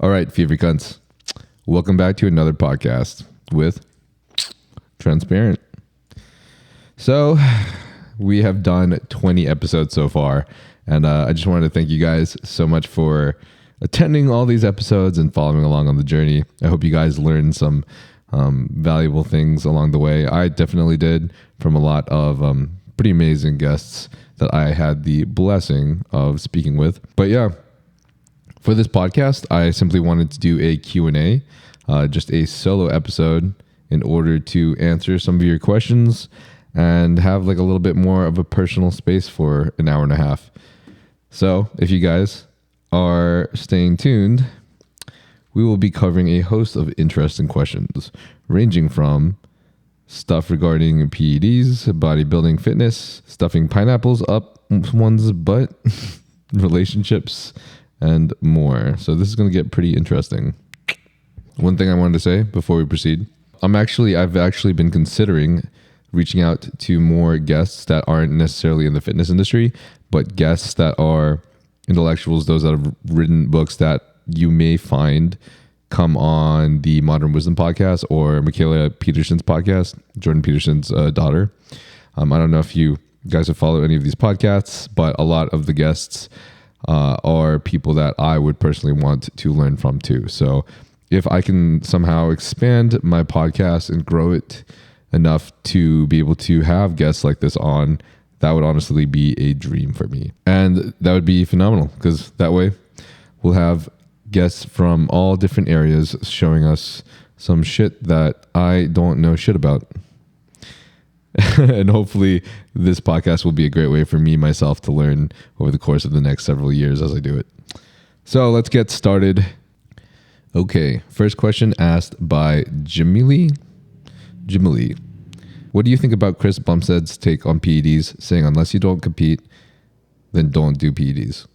All right, fever cunts. Welcome back to another podcast with Transparent. So, we have done 20 episodes so far, and I just wanted to thank you guys so much for attending all these episodes and following along on the journey. I hope you guys learned some valuable things along the way. I definitely did, from a lot of pretty amazing guests that I had the blessing of speaking with. But yeah, for this podcast, I simply wanted to do a Q&A, just a solo episode in order to answer some of your questions and have like a little bit more of a personal space for an hour and a half. So if you guys are staying tuned, we will be covering a host of interesting questions, ranging from stuff regarding PEDs, bodybuilding, fitness, stuffing pineapples up one's butt, relationships, and more. So this is going to get pretty interesting. One thing I wanted to say before we proceed, I've actually been considering reaching out to more guests that aren't necessarily in the fitness industry, but guests that are intellectuals, those that have written books that you may find come on the Modern Wisdom podcast or Michaela Peterson's podcast, Jordan Peterson's daughter. I don't know if you guys have followed any of these podcasts, but a lot of the guests are people that I would personally want to learn from too. So if I can somehow expand my podcast and grow it enough to be able to have guests like this on, that would honestly be a dream for me. And that would be phenomenal because that way we'll have guests from all different areas showing us some shit that I don't know shit about. And hopefully this podcast will be a great way for me myself to learn over the course of the next several years as I do it. So let's get started. Okay, first question asked by Jimmy Lee. What do you think about Chris Bumstead's take on PEDs, saying unless you don't compete, then don't do PEDs?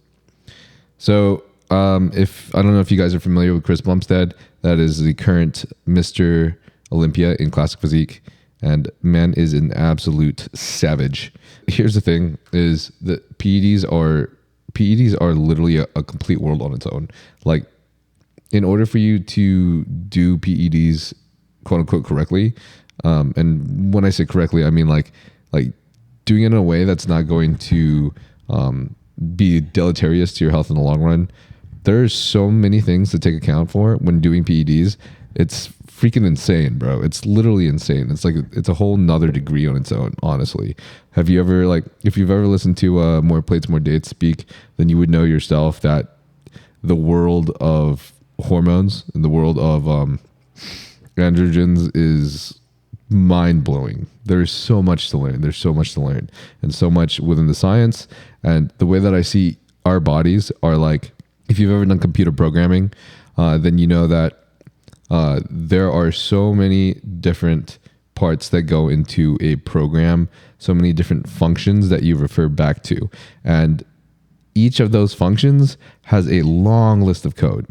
So if I don't know if you guys are familiar with Chris Bumstead, that is the current Mr. Olympia in classic physique. And man is an absolute savage. Here's the thing: is that PEDs are literally a complete world on its own. Like, in order for you to do PEDs, quote unquote, correctly, and when I say correctly, I mean like doing it in a way that's not going to be deleterious to your health in the long run. There's so many things to take account for when doing PEDs. It's freaking insane, bro. It's literally insane. It's like, it's a whole nother degree on its own, honestly. Have you ever, if you've ever listened to More Plates, More Dates speak, then you would know yourself that the world of hormones and the world of androgens is mind-blowing. There's so much to learn. And so much within the science. And the way that I see our bodies are like, if you've ever done computer programming, then you know that there are so many different parts that go into a program, so many different functions that you refer back to. And each of those functions has a long list of code.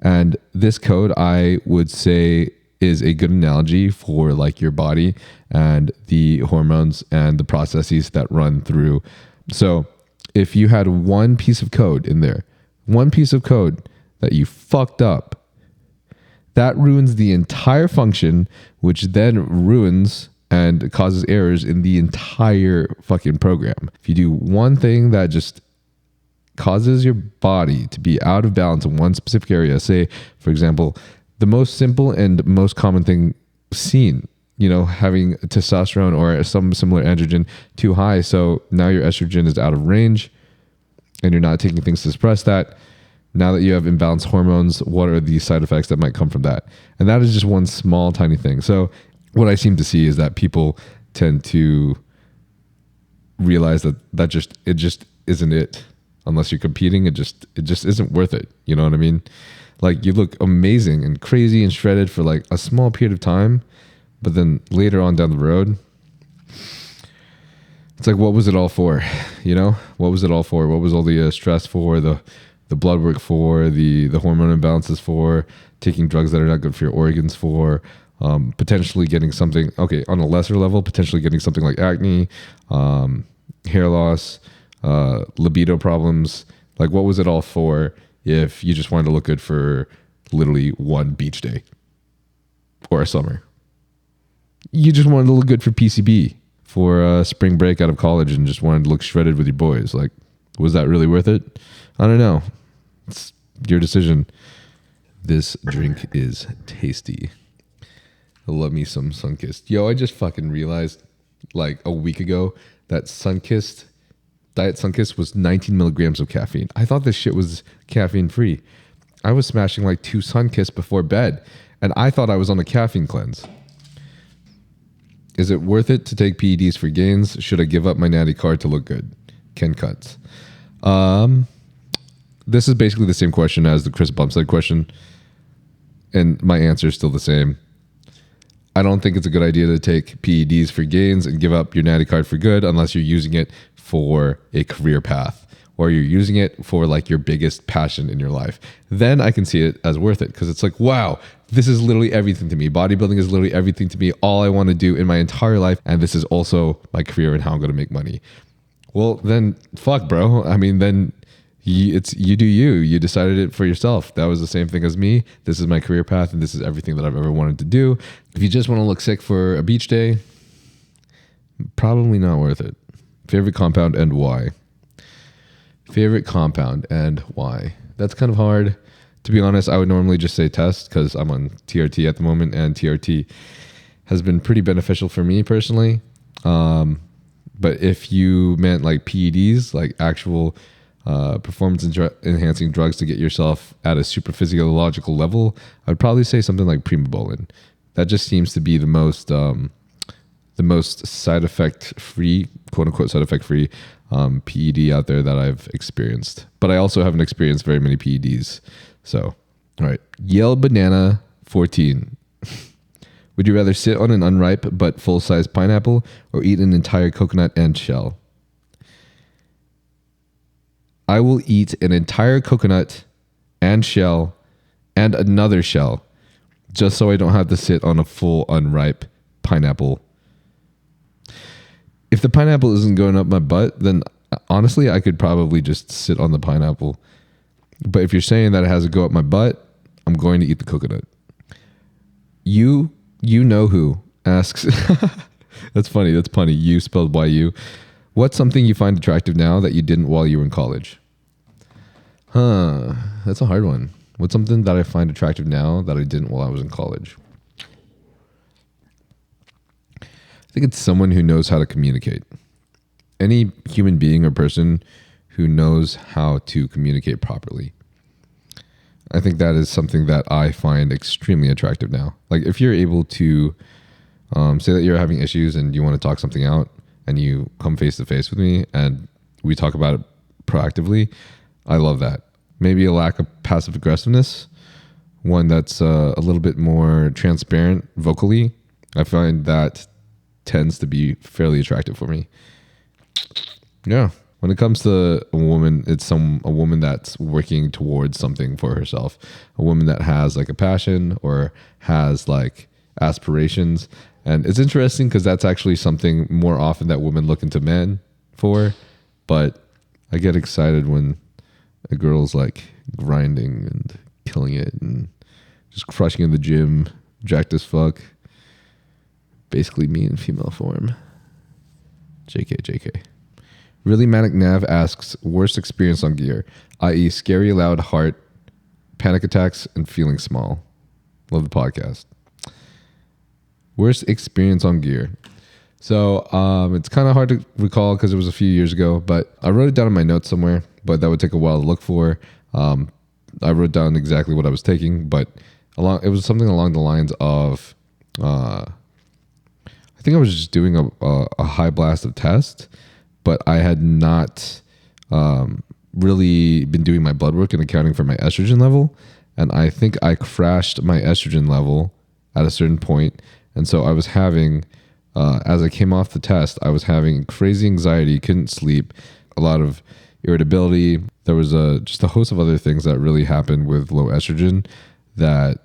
And this code, I would say, is a good analogy for like your body and the hormones and the processes that run through. So if you had one piece of code in there, one piece of code that you fucked up, that ruins the entire function, which then ruins and causes errors in the entire fucking program. If you do one thing that just causes your body to be out of balance in one specific area, say, for example, the most simple and most common thing seen, having testosterone or some similar androgen too high. So now your estrogen is out of range and you're not taking things to suppress that. Now that you have imbalanced hormones, what are the side effects that might come from that? And that is just one small, tiny thing. So what I seem to see is that people tend to realize that it just isn't it. Unless you're competing, it just isn't worth it. You know what I mean? Like, you look amazing and crazy and shredded for like a small period of time, but then later on down the road, it's like, what was it all for? What was it all for? What was all the stress for, the blood work for, the hormone imbalances for, taking drugs that are not good for your organs for, potentially getting something, okay, on a lesser level, potentially getting something like acne, hair loss, libido problems. Like, what was it all for if you just wanted to look good for literally one beach day or a summer. You just wanted to look good for PCB, for spring break out of college, and just wanted to look shredded with your boys. Like, was that really worth it? I don't know. It's your decision. This drink is tasty. I love me some Sunkist. Yo, I just fucking realized like a week ago that Sunkist, Diet Sunkist was 19 milligrams of caffeine. I thought this shit was caffeine free. I was smashing like 2 Sunkist before bed, and I thought I was on a caffeine cleanse. Is it worth it to take PEDs for gains? Should I give up my natty card to look good? Ken Cuts. This is basically the same question as the Chris Bumstead question, and my answer is still the same. I don't think it's a good idea to take PEDs for gains and give up your natty card for good unless you're using it for a career path or you're using it for like your biggest passion in your life. Then I can see it as worth it because it's like, wow, this is literally everything to me. Bodybuilding is literally everything to me. All I want to do in my entire life. And this is also my career and how I'm going to make money. Well, then fuck, bro. I mean, then you do you. You decided it for yourself. That was the same thing as me. This is my career path and this is everything that I've ever wanted to do. If you just want to look sick for a beach day, probably not worth it. Favorite compound and why? Favorite compound and why? That's kind of hard. To be honest, I would normally just say test because I'm on TRT at the moment, and TRT has been pretty beneficial for me personally. But if you meant like PEDs, like actual performance enhancing drugs to get yourself at a super physiological level, I would probably say something like primobolan. That just seems to be the most side effect free, quote unquote side effect free PED out there that I've experienced. But I also haven't experienced very many PEDs. So, all right. Yell Banana 14. Would you rather sit on an unripe but full-size pineapple or eat an entire coconut and shell? I will eat an entire coconut and shell and another shell just so I don't have to sit on a full unripe pineapple. If the pineapple isn't going up my butt, then honestly, I could probably just sit on the pineapple. But if you're saying that it has to go up my butt, I'm going to eat the coconut. You know who asks. That's funny. That's punny. You spelled Y-U. What's something you find attractive now that you didn't while you were in college? That's a hard one. What's something that I find attractive now that I didn't while I was in college? I think it's someone who knows how to communicate. Any human being or person who knows how to communicate properly. I think that is something that I find extremely attractive now. Like if you're able to say that you're having issues and you want to talk something out and you come face to face with me and we talk about it proactively, I love that. Maybe a lack of passive aggressiveness, one that's a little bit more transparent vocally. I find that tends to be fairly attractive for me. Yeah. When it comes to a woman, it's a woman that's working towards something for herself. A woman that has like a passion or has like aspirations. And it's interesting because that's actually something more often that women look into men for. But I get excited when a girl's like grinding and killing it and just crushing in the gym, jacked as fuck. Basically me in female form. JK. Really Manic Nav asks, worst experience on gear, i.e. scary loud heart, panic attacks, and feeling small. Love the podcast. Worst experience on gear. So it's kind of hard to recall because it was a few years ago, but I wrote it down in my notes somewhere, but that would take a while to look for. I wrote down exactly what I was taking, but it was something along the lines of, I think I was just doing a high blast of test, but I had not really been doing my blood work and accounting for my estrogen level. And I think I crashed my estrogen level at a certain point. And so I was having, as I came off the test, I was having crazy anxiety, couldn't sleep, a lot of irritability. There was just a host of other things that really happened with low estrogen that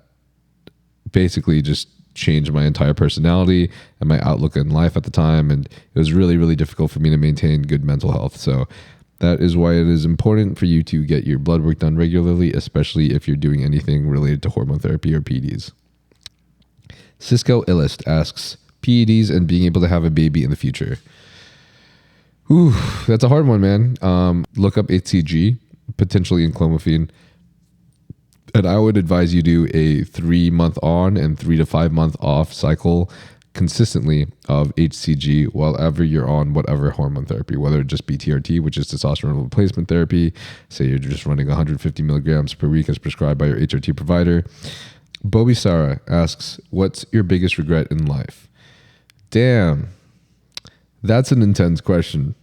basically just changed my entire personality and my outlook in life at the time. And it was really, really difficult for me to maintain good mental health. So That is why it is important for you to get your blood work done regularly, especially if you're doing anything related to hormone therapy or PEDs. Cisco Illist asks, PEDs and being able to have a baby in the future. Ooh, that's a hard one, man. Look up HCG, potentially enclomiphene. And I would advise you do a 3-month on and 3 to 5 month off cycle consistently of HCG while ever you're on whatever hormone therapy, whether it just be TRT, which is testosterone replacement therapy. Say you're just running 150 milligrams per week as prescribed by your HRT provider. Bobby Sarah asks, what's your biggest regret in life? Damn, that's an intense question.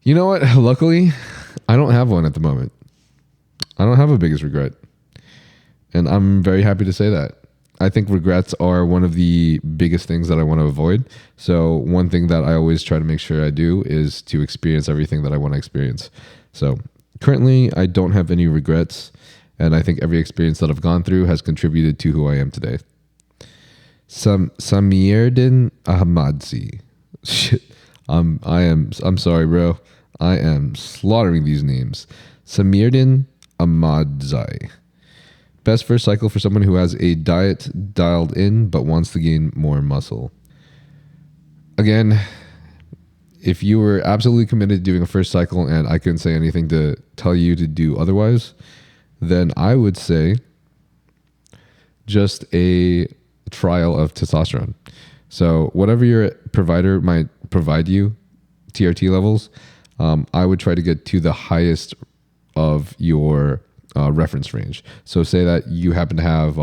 You know what? Luckily, I don't have one at the moment. I don't have a biggest regret. And I'm very happy to say that. I think regrets are one of the biggest things that I want to avoid. So one thing that I always try to make sure I do is to experience everything that I want to experience. So currently, I don't have any regrets. And I think every experience that I've gone through has contributed to who I am today. Samierdin Ahmadzi. Shit. I'm sorry, bro. I am slaughtering these names. Samierdin Ahmadzai. Best first cycle for someone who has a diet dialed in but wants to gain more muscle. Again, if you were absolutely committed to doing a first cycle and I couldn't say anything to tell you to do otherwise, then I would say just a trial of testosterone. So whatever your provider might provide you, TRT levels, I would try to get to the highest of your reference range. So say that you happen to have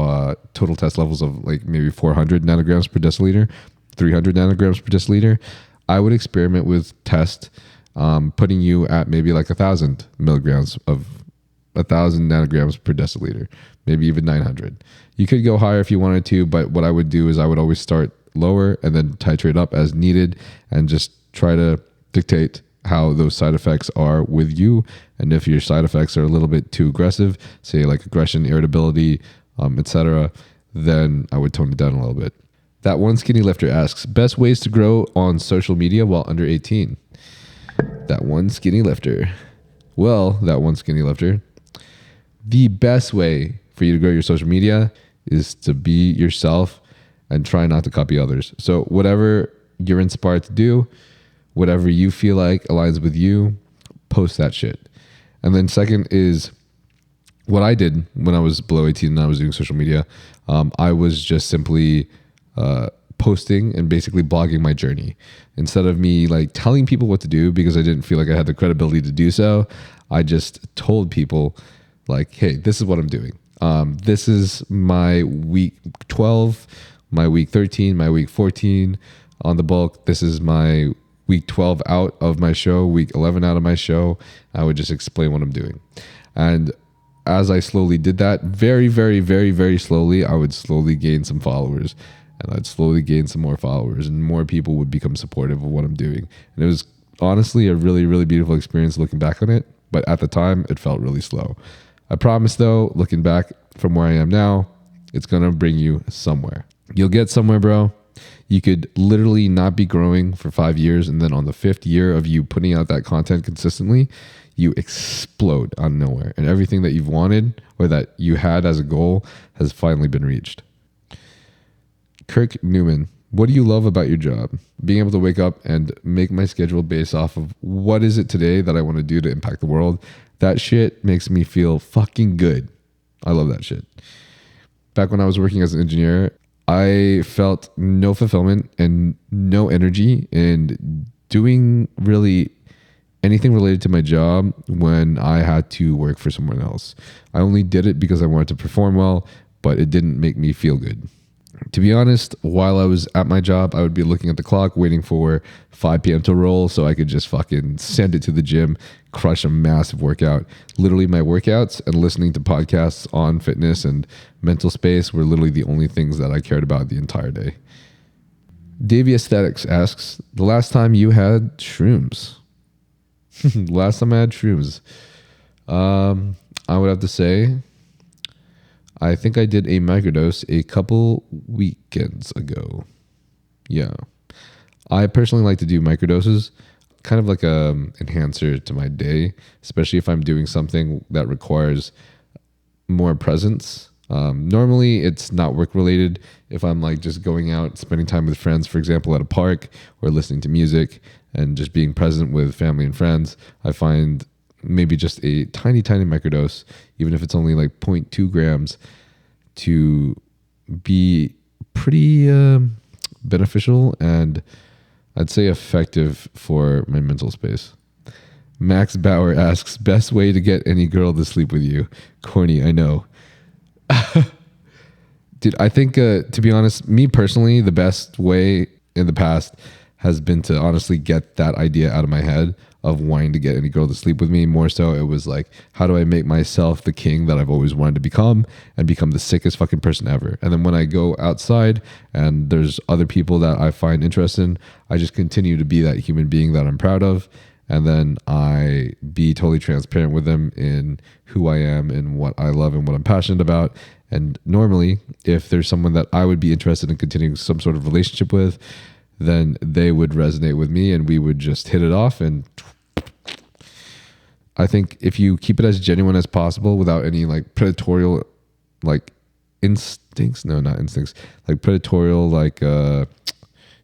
total test levels of like maybe 400 nanograms per deciliter, 300 nanograms per deciliter. I would experiment with test putting you at maybe like 1,000 milligrams of 1,000 nanograms per deciliter, maybe even 900. You could go higher if you wanted to, but what I would do is I would always start lower and then titrate up as needed and just try to dictate how those side effects are with you. And if your side effects are a little bit too aggressive, say like aggression, irritability, etc., then I would tone it down a little bit. That one skinny lifter asks, best ways to grow on social media while under 18. That one skinny lifter. Well, that one skinny lifter. The best way for you to grow your social media is to be yourself and try not to copy others. So whatever you're inspired to do, whatever you feel like aligns with you, post that shit. And then second is what I did when I was below 18 and I was doing social media. I was just simply posting and basically blogging my journey. Instead of me like telling people what to do because I didn't feel like I had the credibility to do so, I just told people like, hey, this is what I'm doing. This is my week 12, my week 13, my week 14 on the bulk. This is my week 12 out of my show, week 11 out of my show. I would just explain what I'm doing. And as I slowly did that, very, very, very, very slowly, I would slowly gain some followers. And I'd slowly gain some more followers and more people would become supportive of what I'm doing. And it was honestly a really, really beautiful experience looking back on it. But at the time, it felt really slow. I promise though, looking back from where I am now, it's going to bring you somewhere. You'll get somewhere, bro. You could literally not be growing for 5 years. And then on the 5th year of you putting out that content consistently, you explode out of nowhere. And everything that you've wanted or that you had as a goal has finally been reached. Kirk Newman, what do you love about your job? Being able to wake up and make my schedule based off of what is it today that I want to do to impact the world. That shit makes me feel fucking good. I love that shit. Back when I was working as an engineer, I felt no fulfillment and no energy in doing really anything related to my job when I had to work for someone else. I only did it because I wanted to perform well, but it didn't make me feel good. To be honest, while I was at my job, I would be looking at the clock, waiting for 5 p.m. to roll so I could just fucking send it to the gym, crush a massive workout. Literally my workouts and listening to podcasts on fitness and mental space were literally the only things that I cared about the entire day. Davey Aesthetics asks, the last time you had shrooms? Last time I had shrooms. I would have to say, I think I did a microdose a couple weekends ago. Yeah. I personally like to do microdoses. kind of like a enhancer to my day, especially if I'm doing something that requires more presence. Normally it's not work related. If I'm like just going out, spending time with friends, for example, at a park, or listening to music and just being present with family and friends, I find maybe just a tiny microdose, even if it's only like 0.2 grams, to be pretty beneficial and I'd say effective for my mental space. Max Bauer asks, best way to get any girl to sleep with you? Corny, I know. Dude, I think, to be honest, me personally, the best way in the past has been to honestly get that idea out of my head of wanting to get any girl to sleep with me. More so, it was like, how do I make myself the king that I've always wanted to become and become the sickest fucking person ever? And then when I go outside and there's other people that I find interesting, I just continue to be that human being that I'm proud of. And then I be totally transparent with them in who I am and what I love and what I'm passionate about. And normally, if there's someone that I would be interested in continuing some sort of relationship with, then they would resonate with me and we would just hit it off. And I think if you keep it as genuine as possible without any like predatorial like instincts, no, not instincts, like predatorial like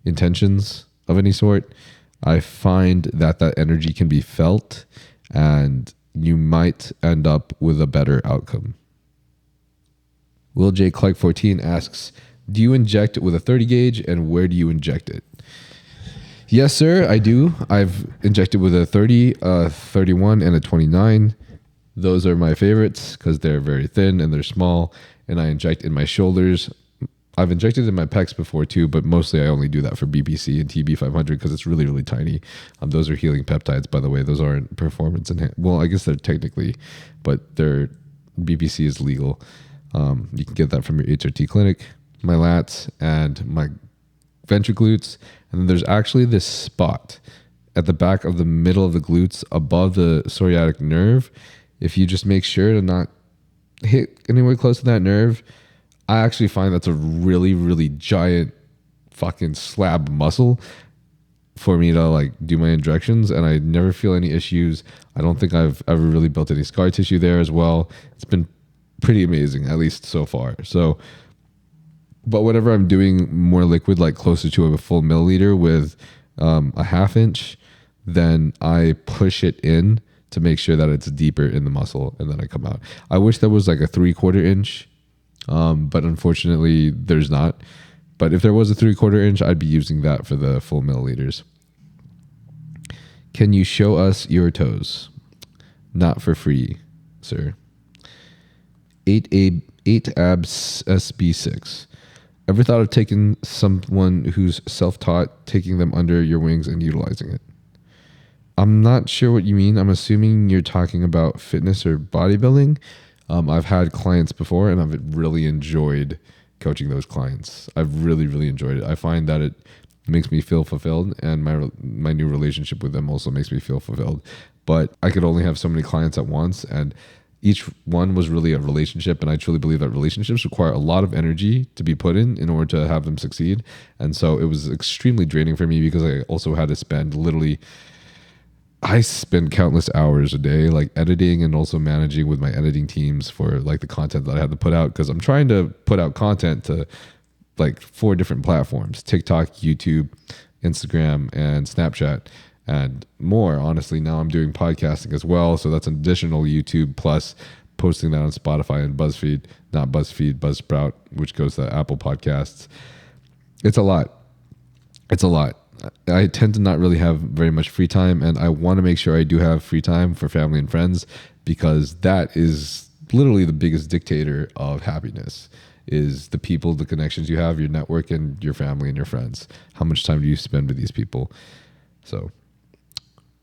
intentions of any sort, I find that energy can be felt and you might end up with a better outcome. Will J. Clark 14 asks, do you inject with a 30 gauge and where do you inject it? Yes, sir, I do. I've injected with a 30, a 31, and a 29. Those are my favorites because they're very thin and they're small, and I inject in my shoulders. I've injected in my pecs before too, but mostly I only do that for BPC and TB500 because it's really, really tiny. Those are healing peptides, by the way. Those aren't performance well, I guess they're technically, but their BPC is legal. You can get that from your HRT clinic. My lats and my ventral glutes, and then there's actually this spot at the back of the middle of the glutes above the psoriatic nerve. If you just make sure to not hit anywhere close to that nerve, I actually find that's a really, really giant fucking slab muscle for me to like do my injections, and I never feel any issues. I don't think I've ever really built any scar tissue there as well. It's been pretty amazing, at least so far. So, but whenever I'm doing more liquid, like closer to a full milliliter with a half inch, then I push it in to make sure that it's deeper in the muscle, and then I come out. I wish there was like a 3/4 inch, but unfortunately there's not. But if there was a 3/4 inch, I'd be using that for the full milliliters. Can you show us your toes? Not for free, sir. 8 abs SB6. Ever thought of taking someone who's self-taught, taking them under your wings and utilizing it? I'm not sure what you mean. I'm assuming you're talking about fitness or bodybuilding. I've had clients before and I've really enjoyed coaching those clients. I've really, really enjoyed it. I find that it makes me feel fulfilled, and my new relationship with them also makes me feel fulfilled. But I could only have so many clients at once, and each one was really a relationship, and I truly believe that relationships require a lot of energy to be put in order to have them succeed. And so it was extremely draining for me because I also had to spend I spend countless hours a day like editing and also managing with my editing teams for like the content that I had to put out, because I'm trying to put out content to like 4 different platforms: TikTok, YouTube, Instagram, and Snapchat. And more, honestly, now I'm doing podcasting as well. So that's an additional YouTube, plus posting that on Spotify and BuzzFeed, not BuzzFeed, Buzzsprout, which goes to Apple Podcasts. It's a lot. It's a lot. I tend to not really have very much free time, and I want to make sure I do have free time for family and friends, because that is literally the biggest dictator of happiness, is the people, the connections you have, your network, and your family and your friends. How much time do you spend with these people? So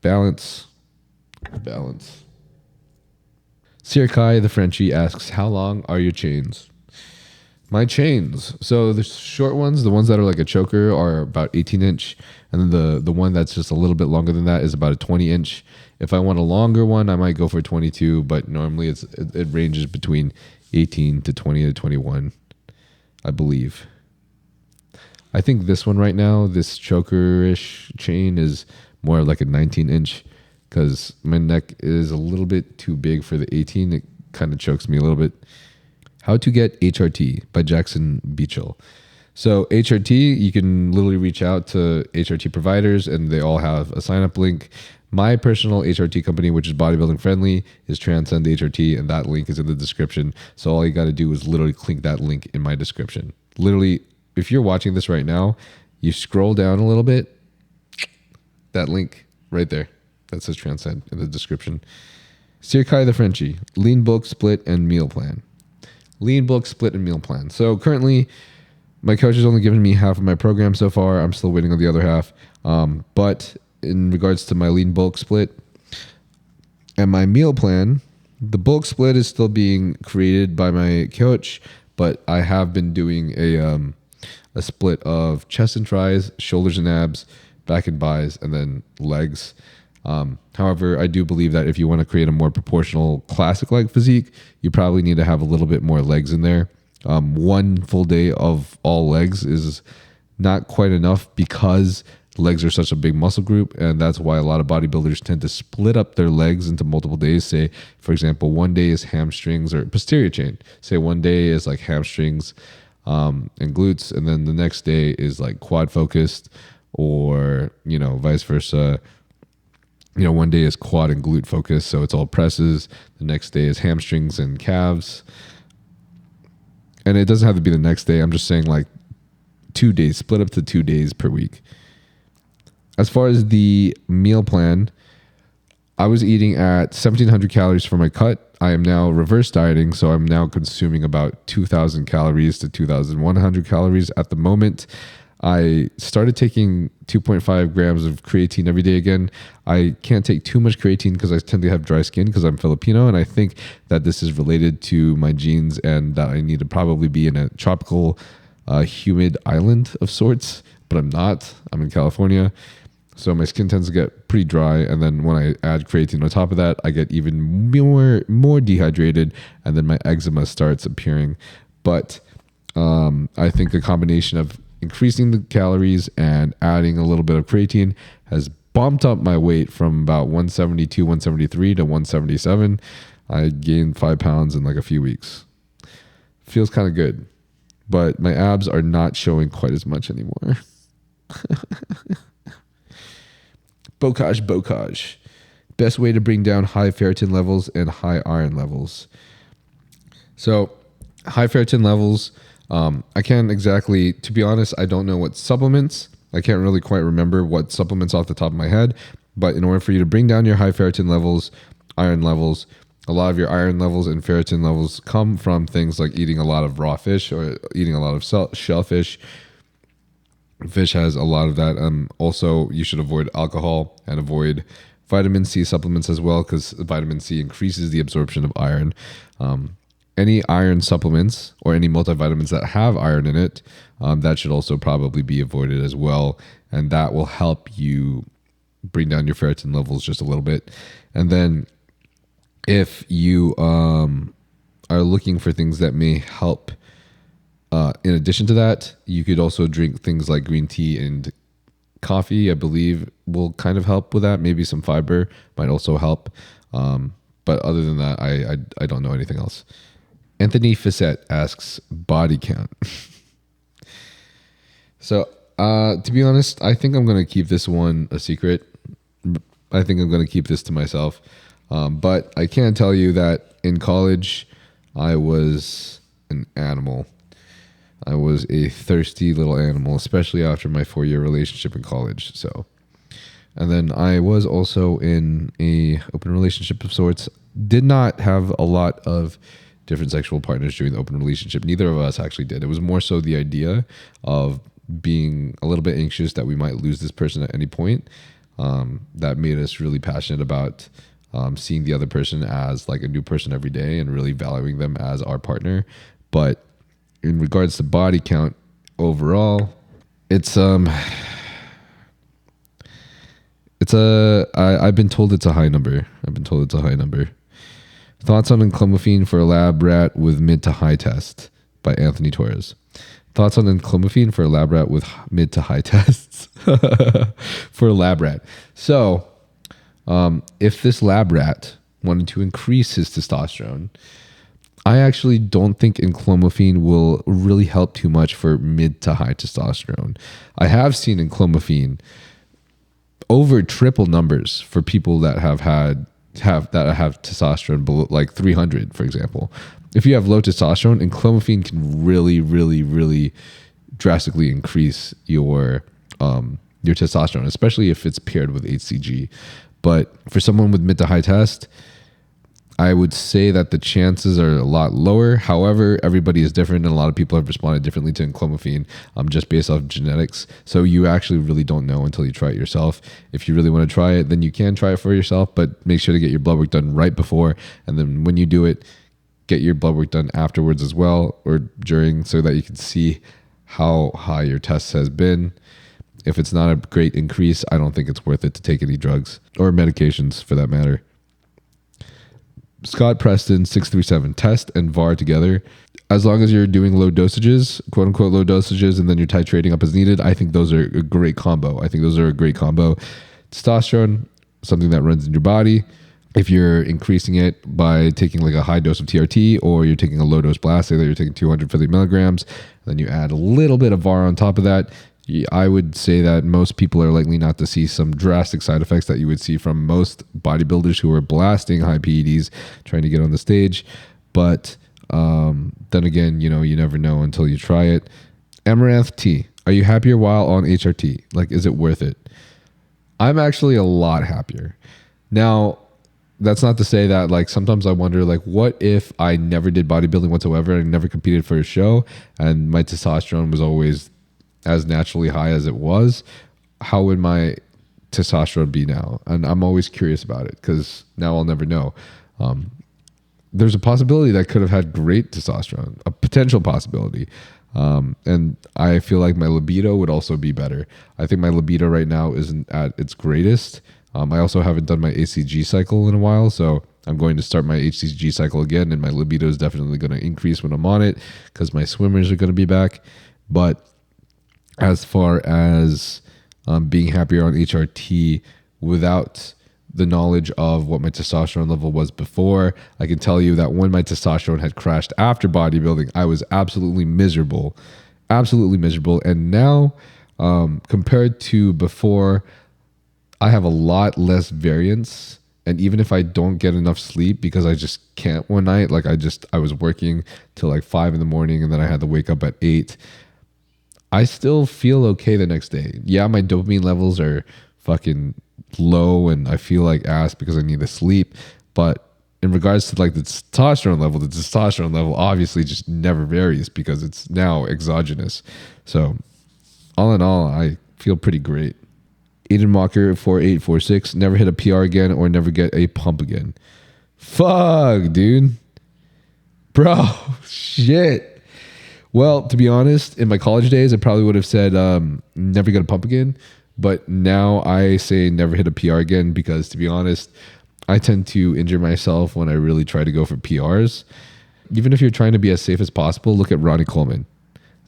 balance. Sirkai the Frenchie asks, how long are your chains? My chains. So the short ones, the ones that are like a choker, are about 18 inch. And then the one that's just a little bit longer than that is about a 20 inch. If I want a longer one, I might go for 22, but normally it ranges between 18 to 20 to 21, I believe. I think this one right now, this choker-ish chain, is more like a 19-inch because my neck is a little bit too big for the 18. It kind of chokes me a little bit. How to Get HRT by Jackson Beachell. So HRT, you can literally reach out to HRT providers and they all have a sign up link. My personal HRT company, which is bodybuilding friendly, is Transcend HRT, and that link is in the description. So all you got to do is literally click that link in my description. Literally, if you're watching this right now, you scroll down a little bit, that link right there, that says Transcend in the description. Sirkai the Frenchie, lean bulk split and meal plan. Lean bulk split and meal plan. So currently, my coach has only given me half of my program so far. I'm still waiting on the other half. But in regards to my lean bulk split and my meal plan, the bulk split is still being created by my coach, but I have been doing a split of chest and tries, shoulders and abs, back and bis, and then legs. However, I do believe that if you want to create a more proportional classic leg physique, you probably need to have a little bit more legs in there. One full day of all legs is not quite enough because legs are such a big muscle group, and that's why a lot of bodybuilders tend to split up their legs into multiple days. Say, for example, one day is hamstrings or posterior chain. Say one day is like hamstrings and glutes, and then the next day is like quad focused, or vice versa. One day is quad and glute focused, so it's all presses. The next day is hamstrings and calves. And it doesn't have to be the next day. I'm just saying like 2 days, split up to 2 days per week. As far as the meal plan, I was eating at 1,700 calories for my cut. I am now reverse dieting, so I'm now consuming about 2,000 calories to 2,100 calories at the moment. I started taking 2.5 grams of creatine every day again. I can't take too much creatine because I tend to have dry skin because I'm Filipino, and I think that this is related to my genes and that I need to probably be in a tropical, humid island of sorts, but I'm not. I'm in California. So my skin tends to get pretty dry, and then when I add creatine on top of that, I get even more dehydrated, and then my eczema starts appearing. But I think a combination of increasing the calories and adding a little bit of creatine has bumped up my weight from about 172, 173 to 177. I gained 5 pounds in like a few weeks. Feels kind of good, but my abs are not showing quite as much anymore. Bocage. Best way to bring down high ferritin levels and high iron levels. So high ferritin levels, I can't exactly, to be honest, I don't know what supplements. I can't really quite remember what supplements off the top of my head. But in order for you to bring down your high ferritin levels, iron levels, a lot of your iron levels and ferritin levels come from things like eating a lot of raw fish or eating a lot of shellfish. Fish has a lot of that. Also, you should avoid alcohol and avoid vitamin C supplements as well, because vitamin C increases the absorption of iron. Any iron supplements or any multivitamins that have iron in it, that should also probably be avoided as well. And that will help you bring down your ferritin levels just a little bit. And then if you are looking for things that may help, in addition to that, you could also drink things like green tea and coffee, I believe, will kind of help with that. Maybe some fiber might also help. But other than that, I don't know anything else. Anthony Fissette asks, body count. So, to be honest, I think I'm going to keep this one a secret. I think I'm going to keep this to myself. But I can tell you that in college, I was an animal. I was a thirsty little animal, especially after my 4-year relationship in college. So, and then I was also in a open relationship of sorts. Did not have a lot of different sexual partners during the open relationship. Neither of us actually did. It was more so the idea of being a little bit anxious that we might lose this person at any point. That made us really passionate about seeing the other person as like a new person every day and really valuing them as our partner. But in regards to body count overall, I've been told it's a high number. Thoughts on enclomiphene for a lab rat with mid to high test by Anthony Torres. Thoughts on enclomiphene for a lab rat with mid to high tests? For a lab rat. So if this lab rat wanted to increase his testosterone, I actually don't think enclomiphene will really help too much for mid to high testosterone. I have seen enclomiphene over triple numbers for people that have testosterone below like 300, for example. If you have low testosterone, enclomiphene can really, really, really drastically increase your testosterone, especially if it's paired with HCG. But for someone with mid to high test, I would say that the chances are a lot lower. However, everybody is different, and a lot of people have responded differently to enclomiphene just based off genetics. So you actually really don't know until you try it yourself. If you really want to try it, then you can try it for yourself, but make sure to get your blood work done right before. And then when you do it, get your blood work done afterwards as well, or during, so that you can see how high your test has been. If it's not a great increase, I don't think it's worth it to take any drugs or medications for that matter. Scott Preston 637, test and VAR together. As long as you're doing low dosages, quote unquote low dosages, and then you're titrating up as needed, I think those are a great combo. Testosterone, something that runs in your body. If you're increasing it by taking like a high dose of TRT, or you're taking a low dose blast, say that you're taking 250 milligrams, then you add a little bit of VAR on top of that, I would say that most people are likely not to see some drastic side effects that you would see from most bodybuilders who are blasting high PEDs trying to get on the stage. But then again, you never know until you try it. Amaranth tea. Are you happier while on HRT? Like, is it worth it? I'm actually a lot happier. Now, that's not to say that, like, sometimes I wonder, like, what if I never did bodybuilding whatsoever and never competed for a show and my testosterone was always as naturally high as it was? How would my testosterone be now? And I'm always curious about it, because now I'll never know. There's a possibility that I could have had great testosterone, a potential possibility. And I feel like my libido would also be better. I think my libido right now isn't at its greatest. I also haven't done my HCG cycle in a while, so I'm going to start my HCG cycle again, and my libido is definitely going to increase when I'm on it, because my swimmers are going to be back. But as far as being happier on HRT without the knowledge of what my testosterone level was before, I can tell you that when my testosterone had crashed after bodybuilding, I was absolutely miserable. And now, compared to before, I have a lot less variance. And even if I don't get enough sleep because I just can't one night, like I was working till like 5 a.m, and then I had to wake up at 8. I still feel okay the next day. Yeah, my dopamine levels are fucking low and I feel like ass because I need to sleep. But in regards to like the testosterone level obviously just never varies because it's now exogenous. So all in all, I feel pretty great. Aiden Walker 4846, never hit a PR again or never get a pump again. Fuck, dude. Bro, shit. Well, to be honest, in my college days, I probably would have said never get a pump again. But now I say never hit a PR again because, to be honest, I tend to injure myself when I really try to go for PRs. Even if you're trying to be as safe as possible, look at Ronnie Coleman.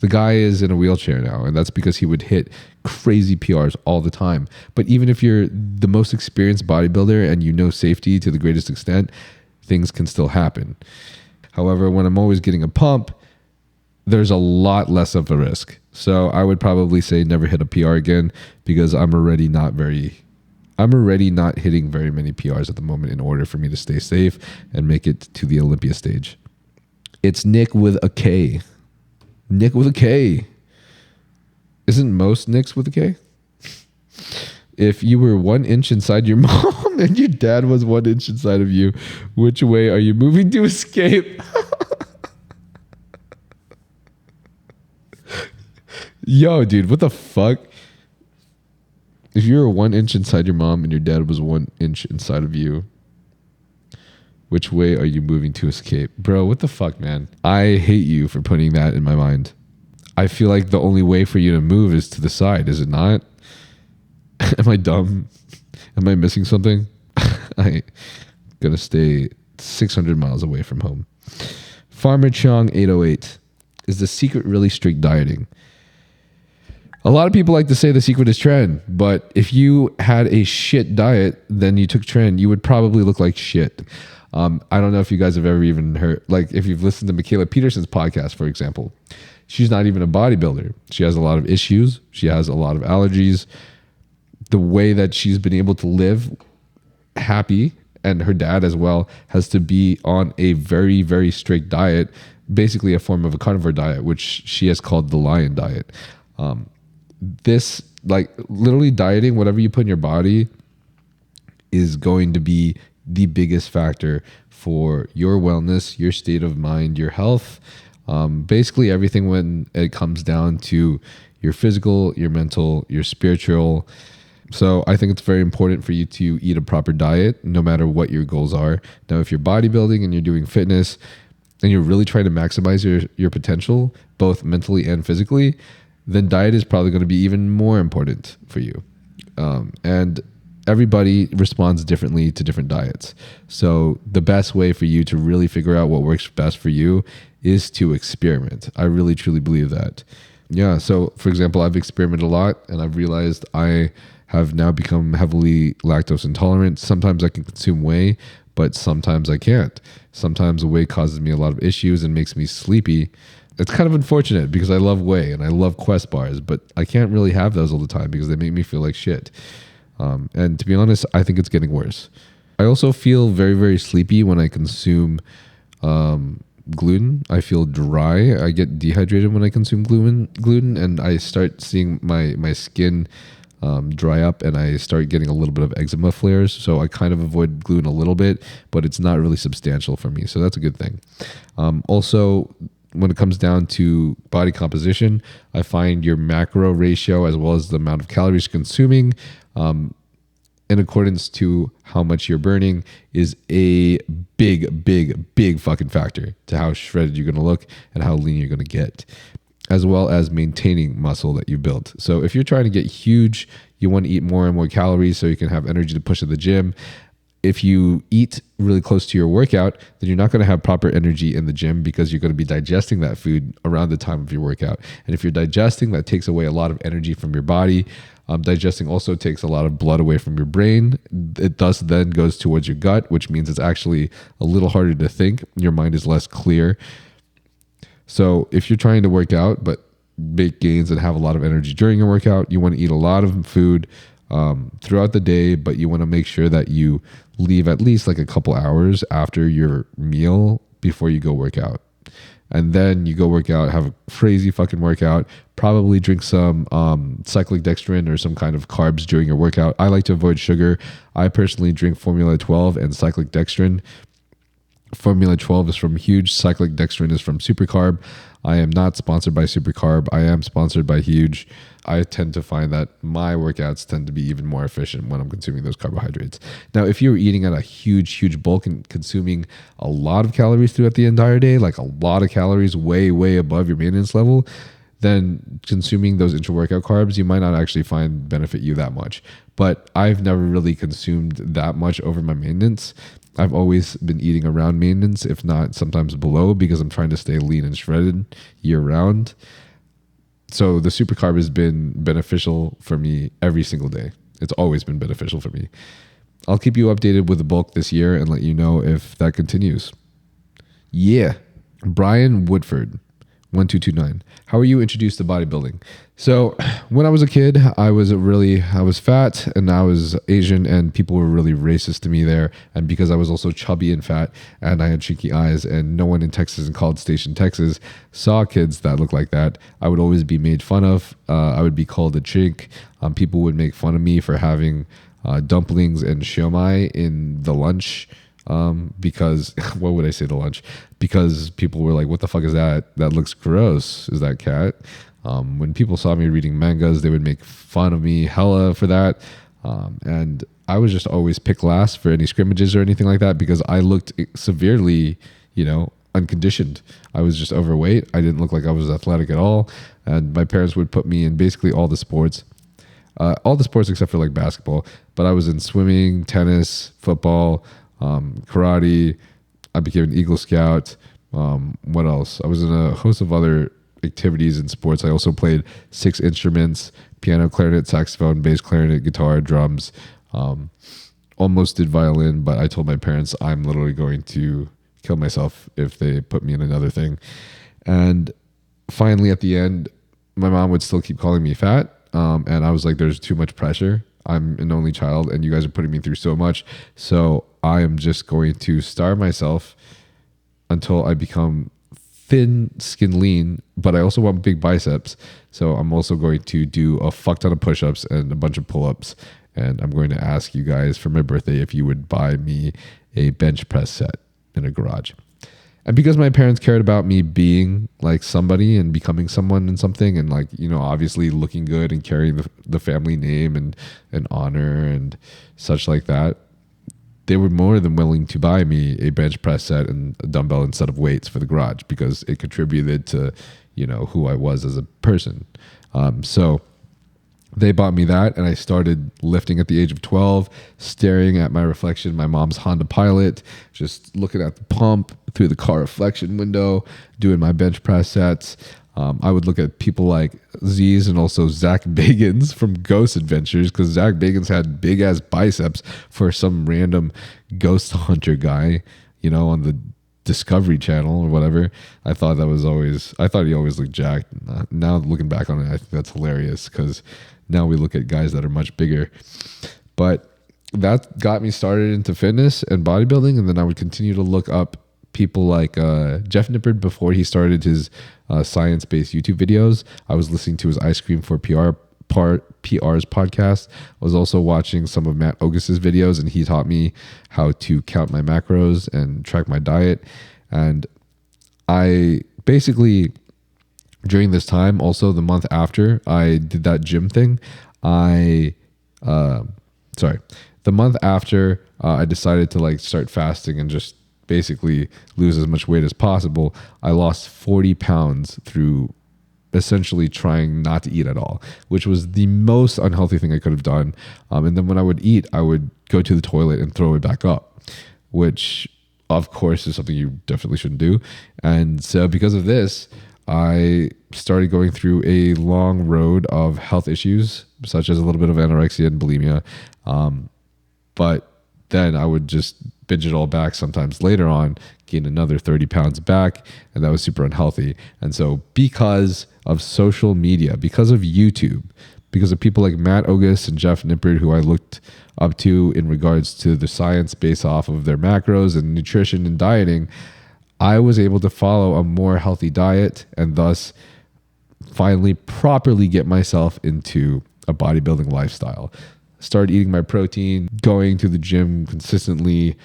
The guy is in a wheelchair now, and that's because he would hit crazy PRs all the time. But even if you're the most experienced bodybuilder and you know safety to the greatest extent, things can still happen. However, when I'm always getting a pump, there's a lot less of a risk. So I would probably say never hit a PR again because I'm already not hitting very many PRs at the moment in order for me to stay safe and make it to the Olympia stage. It's Nick with a K. Nick with a K. Isn't most Nicks with a K? If you were 1 inch inside your mom and your dad was 1 inch inside of you, which way are you moving to escape? Yo, dude, what the fuck? If you were 1 inch inside your mom and your dad was 1 inch inside of you, which way are you moving to escape? Bro, what the fuck, man? I hate you for putting that in my mind. I feel like the only way for you to move is to the side, is it not? Am I dumb? Am I missing something? I'm gonna stay 600 miles away from home. Farmer Chong 808. Is the secret really strict dieting? A lot of people like to say the secret is tren, but if you had a shit diet, then you took tren, you would probably look like shit. I don't know if you guys have ever even heard, like if you've listened to Michaela Peterson's podcast, for example. She's not even a bodybuilder. She has a lot of issues. She has a lot of allergies. The way that she's been able to live happy, and her dad as well, has to be on a very, very strict diet, basically a form of a carnivore diet, which she has called the lion diet. This, like, literally dieting, whatever you put in your body is going to be the biggest factor for your wellness, your state of mind, your health, basically everything when it comes down to your physical, your mental, your spiritual. So I think it's very important for you to eat a proper diet, no matter what your goals are. Now, if you're bodybuilding and you're doing fitness and you're really trying to maximize your potential, both mentally and physically, then diet is probably going to be even more important for you. And everybody responds differently to different diets. So the best way for you to really figure out what works best for you is to experiment. I really, truly believe that. Yeah. So for example, I've experimented a lot and I've realized I have now become heavily lactose intolerant. Sometimes I can consume whey, but sometimes I can't. Sometimes whey causes me a lot of issues and makes me sleepy. It's kind of unfortunate because I love whey and I love Quest bars, but I can't really have those all the time because they make me feel like shit. And to be honest, I think it's getting worse. I also feel very, very sleepy when I consume gluten. I feel dry. I get dehydrated when I consume gluten, and I start seeing my skin dry up, and I start getting a little bit of eczema flares. So I kind of avoid gluten a little bit, but it's not really substantial for me. So that's a good thing. Also, when it comes down to body composition, I find your macro ratio as well as the amount of calories you're consuming in accordance to how much you're burning is a big fucking factor to how shredded you're going to look and how lean you're going to get, as well as maintaining muscle that you built. So if you're trying to get huge, you want to eat more and more calories so you can have energy to push at the gym. If you eat really close to your workout, then you're not going to have proper energy in the gym because you're going to be digesting that food around the time of your workout. And if you're digesting, that takes away a lot of energy from your body. Digesting also takes a lot of blood away from your brain. It thus then goes towards your gut, which means it's actually a little harder to think. Your mind is less clear. So if you're trying to work out but make gains and have a lot of energy during your workout, you want to eat a lot of food throughout the day, but you want to make sure that you leave at least like a couple hours after your meal before you go work out. And then you go work out, have a crazy fucking workout, probably drink some cyclic dextrin or some kind of carbs during your workout. I like to avoid sugar. I personally drink Formula 12 and cyclic dextrin. Formula 12 is from Huge. Cyclic dextrin is from Supercarb. I am not sponsored by Supercarb. I am sponsored by Huge. I tend to find that my workouts tend to be even more efficient when I'm consuming those carbohydrates. Now, if you're eating at a huge bulk and consuming a lot of calories throughout the entire day, like a lot of calories way above your maintenance level, then consuming those intra-workout carbs, you might not actually find benefit you that much. But I've never really consumed that much over my maintenance. I've always been eating around maintenance, if not sometimes below, because I'm trying to stay lean and shredded year round. So the super carb has been beneficial for me every single day. It's always been beneficial for me. I'll keep you updated with the bulk this year and let you know if that continues. Yeah. Brian Woodford, 1229. How are you introduced to bodybuilding? So when I was a kid, I was fat and I was Asian and people were really racist to me there. And because I was also chubby and fat and I had cheeky eyes and no one in Texas and College Station, Texas saw kids that looked like that, I would always be made fun of. I would be called a chink. People would make fun of me for having dumplings and siomai in the lunch. Because what would I say to lunch? Because people were like, what the fuck is that? That looks gross. Is that cat? When people saw me reading mangas, they would make fun of me hella for that. And I was just always picked last for any scrimmages or anything like that because I looked severely, unconditioned. I was just overweight. I didn't look like I was athletic at all. And my parents would put me in basically all the sports except for like basketball. But I was in swimming, tennis, football, karate. I became an Eagle Scout. What else? I was in a host of other activities and sports. I also played 6 instruments: piano, clarinet, saxophone, bass, clarinet, guitar, drums. Almost did violin, but I told my parents I'm literally going to kill myself if they put me in another thing. And finally, at the end, my mom would still keep calling me fat. And I was like, there's too much pressure. I'm an only child and you guys are putting me through so much. So I am just going to starve myself until I become thin, skin lean, but I also want big biceps. So I'm also going to do a fuck ton of push-ups and a bunch of pull-ups. And I'm going to ask you guys for my birthday if you would buy me a bench press set in a garage. And because my parents cared about me being like somebody and becoming someone and something, and like, you know, obviously looking good and carrying the family name and honor and such like that, they were more than willing to buy me a bench press set and a dumbbell and set of weights for the garage because it contributed to, you know, who I was as a person. So they bought me that, and I started lifting at the age of 12, staring at my reflection in my mom's Honda Pilot, just looking at the pump through the car reflection window, doing my bench press sets. I would look at people like Z's and also Zach Bagans from Ghost Adventures, because Zach Bagans had big ass biceps for some random ghost hunter guy, you know, on the Discovery Channel or whatever. I thought he always looked jacked. Now looking back on it, I think that's hilarious because now we look at guys that are much bigger. But that got me started into fitness and bodybuilding, and then I would continue to look up people like Jeff Nippard before he started his science-based YouTube videos. I was listening to his Ice Cream for PR's podcast. I was also watching some of Matt Ogus's videos, and he taught me how to count my macros and track my diet. And I basically, during this time, also the month after I did that gym thing, the month after I decided to like start fasting and just basically lose as much weight as possible, I lost 40 pounds through essentially trying not to eat at all, which was the most unhealthy thing I could have done. And then when I would eat, I would go to the toilet and throw it back up, which of course is something you definitely shouldn't do. And so because of this, I started going through a long road of health issues, such as a little bit of anorexia and bulimia. But then I would just binge it all back sometimes later on, gain another 30 pounds back, and that was super unhealthy. And so because of social media, because of YouTube, because of people like Matt Ogus and Jeff Nippard, who I looked up to in regards to the science based off of their macros and nutrition and dieting, I was able to follow a more healthy diet and thus finally properly get myself into a bodybuilding lifestyle. Started eating my protein, going to the gym consistently,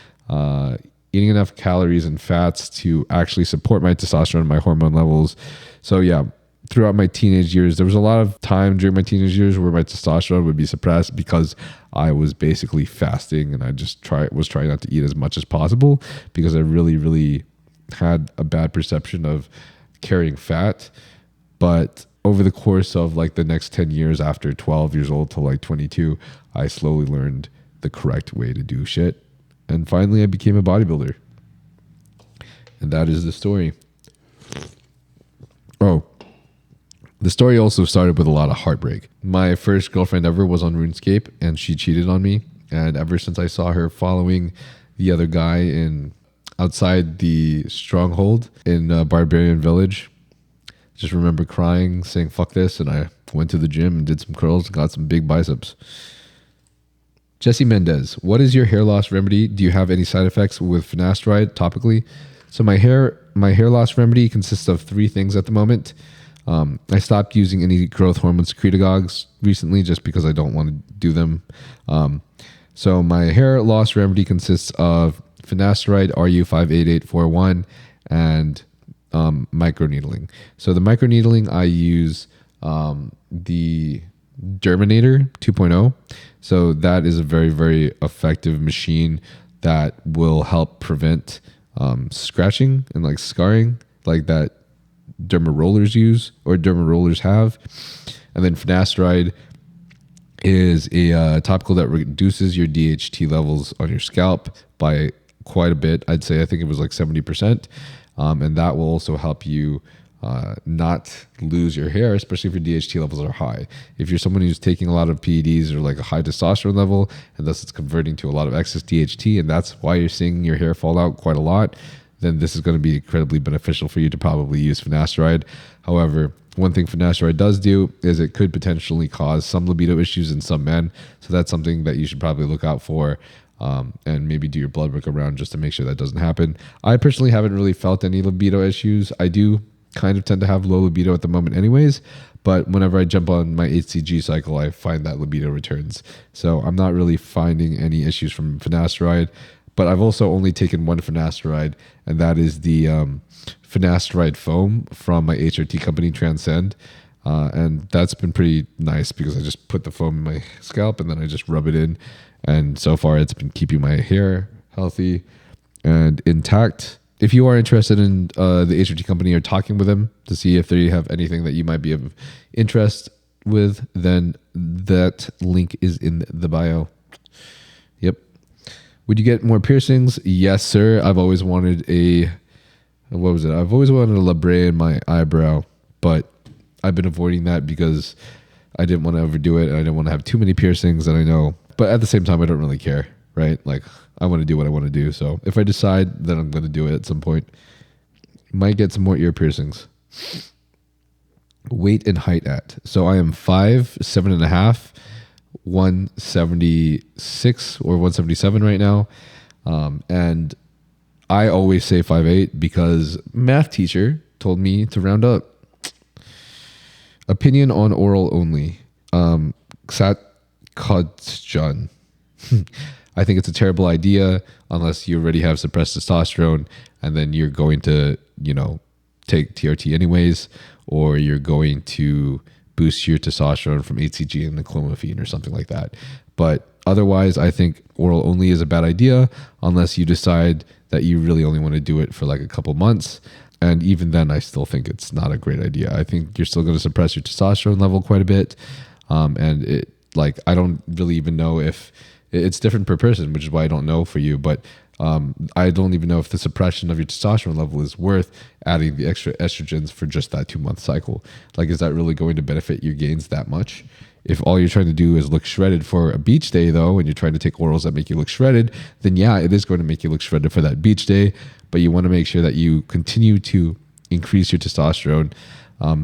eating enough calories and fats to actually support my testosterone and my hormone levels. So yeah, throughout my teenage years, there was a lot of time during my teenage years where my testosterone would be suppressed because I was basically fasting, and I just was trying not to eat as much as possible because I really, really had a bad perception of carrying fat. But over the course of like the next 10 years after 12 years old to like 22, I slowly learned the correct way to do shit. And finally, I became a bodybuilder. And that is the story. Oh, the story also started with a lot of heartbreak. My first girlfriend ever was on RuneScape, and she cheated on me. And ever since I saw her following the other guy outside the stronghold in Barbarian Village, just remember crying, saying fuck this, and I went to the gym and did some curls and got some big biceps. Jesse Mendez, what is your hair loss remedy? Do you have any side effects with finasteride topically? So my hair loss remedy consists of 3 things at the moment. I stopped using any growth hormone secretagogues recently just because I don't want to do them. So my hair loss remedy consists of finasteride RU58841 and microneedling. So the microneedling, I use the Derminator 2.0. So that is a very, very effective machine that will help prevent scratching and like scarring like that derma rollers use or derma rollers have. And then finasteride is a topical that reduces your DHT levels on your scalp by quite a bit. I think it was like 70%. And that will also help you not lose your hair, especially if your DHT levels are high. If you're someone who's taking a lot of PEDs or like a high testosterone level, and thus it's converting to a lot of excess DHT, and that's why you're seeing your hair fall out quite a lot, then this is going to be incredibly beneficial for you to probably use finasteride. However, one thing finasteride does do is it could potentially cause some libido issues in some men. So that's something that you should probably look out for, and maybe do your blood work around just to make sure that doesn't happen. I personally haven't really felt any libido issues. I do kind of tend to have low libido at the moment anyways, but whenever I jump on my HCG cycle, I find that libido returns. So I'm not really finding any issues from finasteride, but I've also only taken one finasteride, and that is the finasteride foam from my HRT company, Transcend. And that's been pretty nice because I just put the foam in my scalp and then I just rub it in. And so far it's been keeping my hair healthy and intact. If you are interested in the HRT company or talking with them to see if they have anything that you might be of interest with, then that link is in the bio. Yep. Would you get more piercings? Yes, sir. I've always wanted I've always wanted a labre in my eyebrow, but I've been avoiding that because I didn't want to overdo it and I didn't want to have too many piercings, and I know, but at the same time, I don't really care, right? Like, I want to do what I want to do. So if I decide that I'm going to do it at some point, might get some more ear piercings. Weight and height at. So I am 5'7.5", 176 or 177 right now. And I always say 5'8" because math teacher told me to round up. Opinion on oral only. Ksat Kodjan. I think it's a terrible idea unless you already have suppressed testosterone and then you're going to, take TRT anyways, or you're going to boost your testosterone from HCG and enclomiphene or something like that. But otherwise, I think oral only is a bad idea unless you decide that you really only want to do it for like a couple months. And even then, I still think it's not a great idea. I think you're still going to suppress your testosterone level quite a bit. And I don't really even know if it's different per person, which is why I don't know for you. But I don't even know if the suppression of your testosterone level is worth adding the extra estrogens for just that 2-month cycle. Like, is that really going to benefit your gains that much? If all you're trying to do is look shredded for a beach day, though, and you're trying to take orals that make you look shredded, then yeah, it is going to make you look shredded for that beach day. But you want to make sure that you continue to increase your testosterone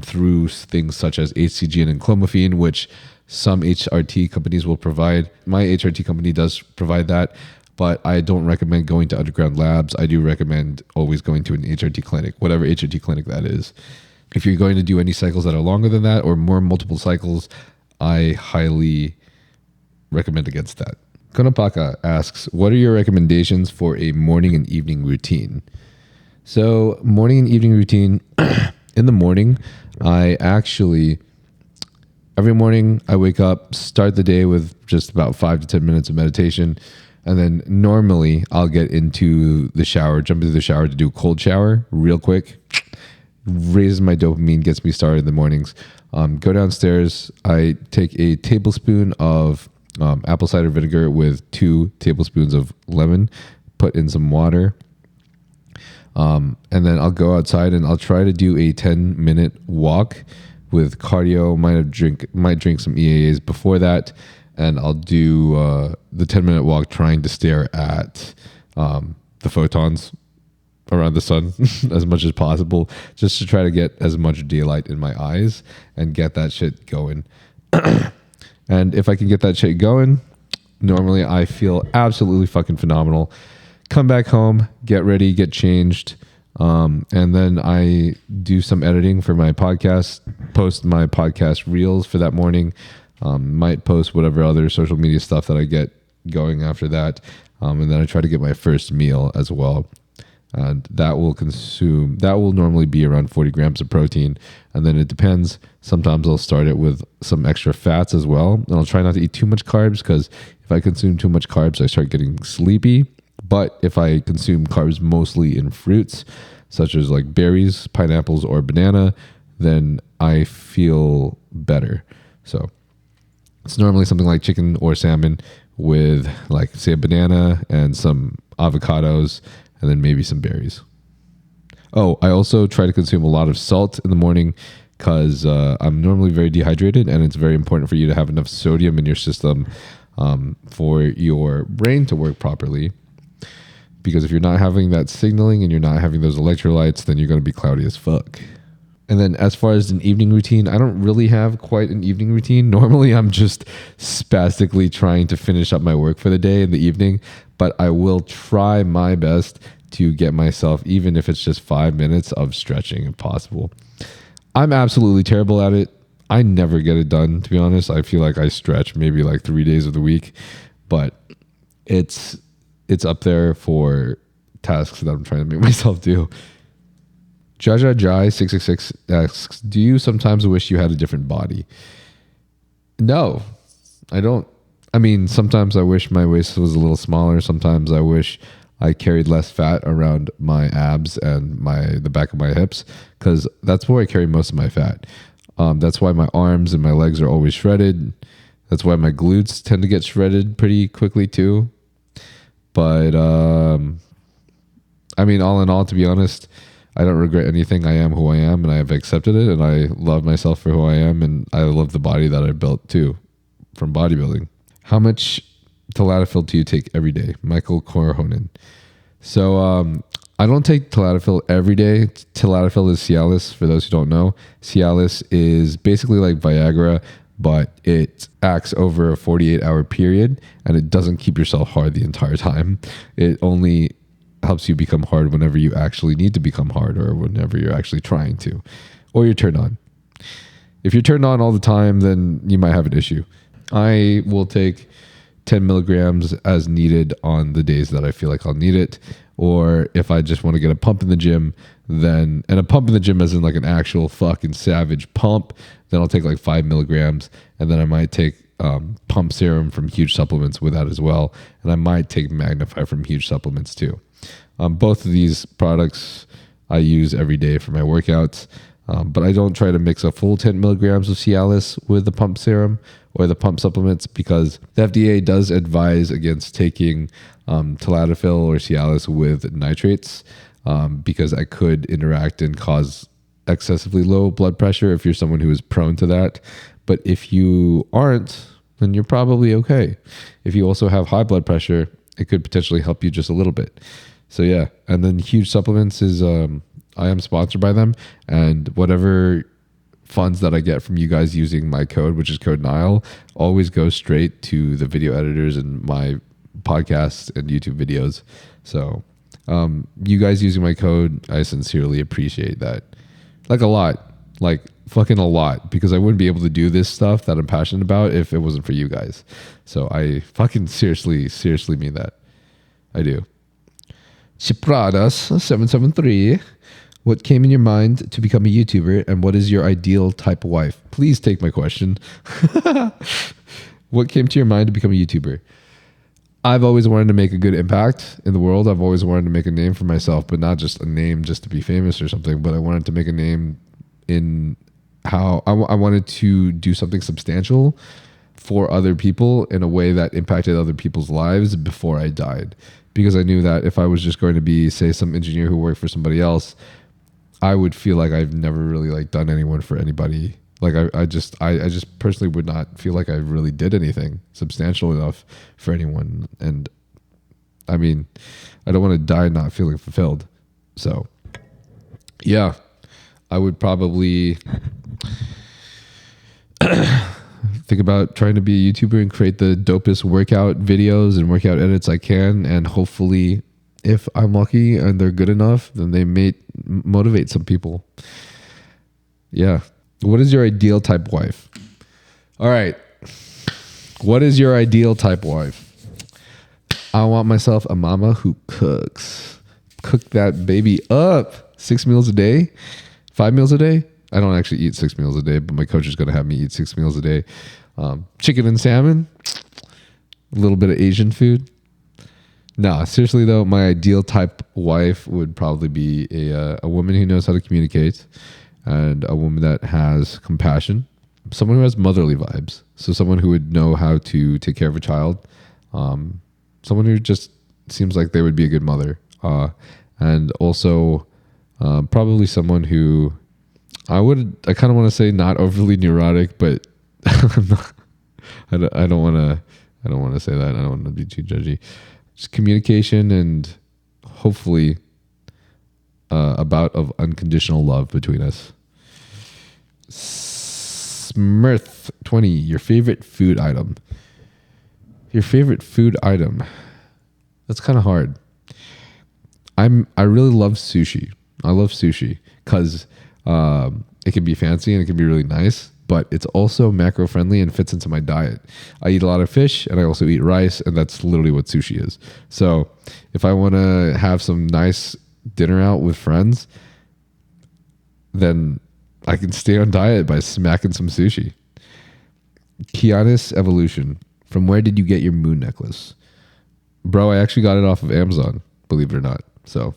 through things such as HCG and enclomiphene, which some HRT companies will provide. My HRT company does provide that, but I don't recommend going to underground labs. I do recommend always going to an HRT clinic, whatever HRT clinic that is. If you're going to do any cycles that are longer than that or more multiple cycles, I highly recommend against that. Konopaka asks, what are your recommendations for a morning and evening routine? So morning and evening routine, in the morning, every morning I wake up, start the day with just about 5 to 10 minutes of meditation. And then normally I'll get into the shower, jump into the shower to do a cold shower real quick. Raises my dopamine, gets me started in the mornings. Go downstairs. I take a tablespoon of apple cider vinegar with 2 tablespoons of lemon, put in some water. And then I'll go outside and I'll try to do a 10-minute walk with cardio. Might drink some EAAs before that. And I'll do the 10-minute walk trying to stare at the photons around the sun as much as possible, just to try to get as much daylight in my eyes and get that shit going. And if I can get that shit going, normally I feel absolutely fucking phenomenal. Come back home, get ready, get changed, and then I do some editing for my podcast, post my podcast reels for that morning, might post whatever other social media stuff that I get going after that, and then I try to get my first meal as well. And that will normally be around 40 grams of protein. And then it depends. Sometimes I'll start it with some extra fats as well. And I'll try not to eat too much carbs, because if I consume too much carbs, I start getting sleepy. But if I consume carbs mostly in fruits, such as like berries, pineapples, or banana, then I feel better. So it's normally something like chicken or salmon with, like, say, a banana and some avocados, and then maybe some berries. Oh, I also try to consume a lot of salt in the morning because I'm normally very dehydrated, and it's very important for you to have enough sodium in your system for your brain to work properly. Because if you're not having that signaling and you're not having those electrolytes, then you're going to be cloudy as fuck. And then as far as an evening routine, I don't really have quite an evening routine. Normally, I'm just spastically trying to finish up my work for the day in the evening, but I will try my best to get myself, even if it's just 5 minutes of stretching if possible. I'm absolutely terrible at it. I never get it done, to be honest. I feel like I stretch maybe like 3 days of the week, but it's up there for tasks that I'm trying to make myself do. Jaja Jai 666 asks, do you sometimes wish you had a different body? No, I don't. I mean, sometimes I wish my waist was a little smaller. Sometimes I wish I carried less fat around my abs and the back of my hips, because that's where I carry most of my fat. That's why my arms and my legs are always shredded. That's why my glutes tend to get shredded pretty quickly too. But I mean, all in all, to be honest, I don't regret anything. I am who I am, and I have accepted it, and I love myself for who I am, and I love the body that I built too from bodybuilding. How much taladafil do you take every day? Michael Korhonen. So I don't take taladafil every day. Taladafil is Cialis, for those who don't know. Cialis is basically like Viagra, but it acts over a 48-hour period, and it doesn't keep yourself hard the entire time. It only helps you become hard whenever you actually need to become hard, or whenever you're actually trying to, or you're turned on. If you're turned on all the time, then you might have an issue. I will take 10 milligrams as needed on the days that I feel like I'll need it. Or if I just want to get a pump in the gym, and a pump in the gym as in like an actual fucking savage pump, then I'll take like 5 milligrams. And then I might take pump serum from Huge Supplements with that as well. And I might take Magnify from Huge Supplements too. Both of these products I use every day for my workouts. But I don't try to mix a full 10 milligrams of Cialis with the pump serum or the pump supplements, because the FDA does advise against taking taladafil or Cialis with nitrates, because I could interact and cause excessively low blood pressure if you're someone who is prone to that. But if you aren't, then you're probably okay. If you also have high blood pressure, it could potentially help you just a little bit. So yeah, and then Huge Supplements is I am sponsored by them, and whatever funds that I get from you guys using my code, which is code Nyle, always goes straight to the video editors and my podcasts and YouTube videos. So you guys using my code, I sincerely appreciate that. Like a lot, like fucking a lot, because I wouldn't be able to do this stuff that I'm passionate about if it wasn't for you guys. So I fucking seriously mean that. I do. Chipradas773. What came in your mind to become a YouTuber, and what is your ideal type of wife? Please take my question. What came to your mind to become a YouTuber? I've always wanted to make a good impact in the world. I've always wanted to make a name for myself, but not just a name just to be famous or something, but I wanted to make a name in how I wanted to do something substantial for other people in a way that impacted other people's lives before I died. Because I knew that if I was just going to be, say, some engineer who worked for somebody else, I would feel like I've never really like done anyone for anybody. Like I just personally would not feel like I really did anything substantial enough for anyone. And I mean, I don't want to die not feeling fulfilled. So yeah, I would probably think about trying to be a YouTuber and create the dopest workout videos and workout edits I can. And hopefully, if I'm lucky and they're good enough, then they may motivate some people. Yeah. What is your ideal type wife? All right. What is your ideal type wife? I want myself a mama who cooks. Cook that baby up. 6 meals a day? 5 meals a day? I don't actually eat 6 meals a day, but my coach is going to have me eat 6 meals a day. Chicken and salmon. A little bit of Asian food. No, seriously though, my ideal type wife would probably be a woman who knows how to communicate, and a woman that has compassion, someone who has motherly vibes. So someone who would know how to take care of a child, someone who just seems like they would be a good mother, and also Probably someone who I kind of want to say not overly neurotic, but I'm not, I don't want to say that. I don't want to be too judgy. Just communication and hopefully a bout of unconditional love between us. Smurth 20, your favorite food item. Your favorite food item. That's kind of hard. I really love sushi. I love sushi because it can be fancy and it can be really nice, but it's also macro friendly and fits into my diet. I eat a lot of fish and I also eat rice, and that's literally what sushi is. So if I want to have some nice dinner out with friends, then I can stay on diet by smacking some sushi. Kianis Evolution. From where did you get your moon necklace? Bro, I actually got it off of Amazon, believe it or not. So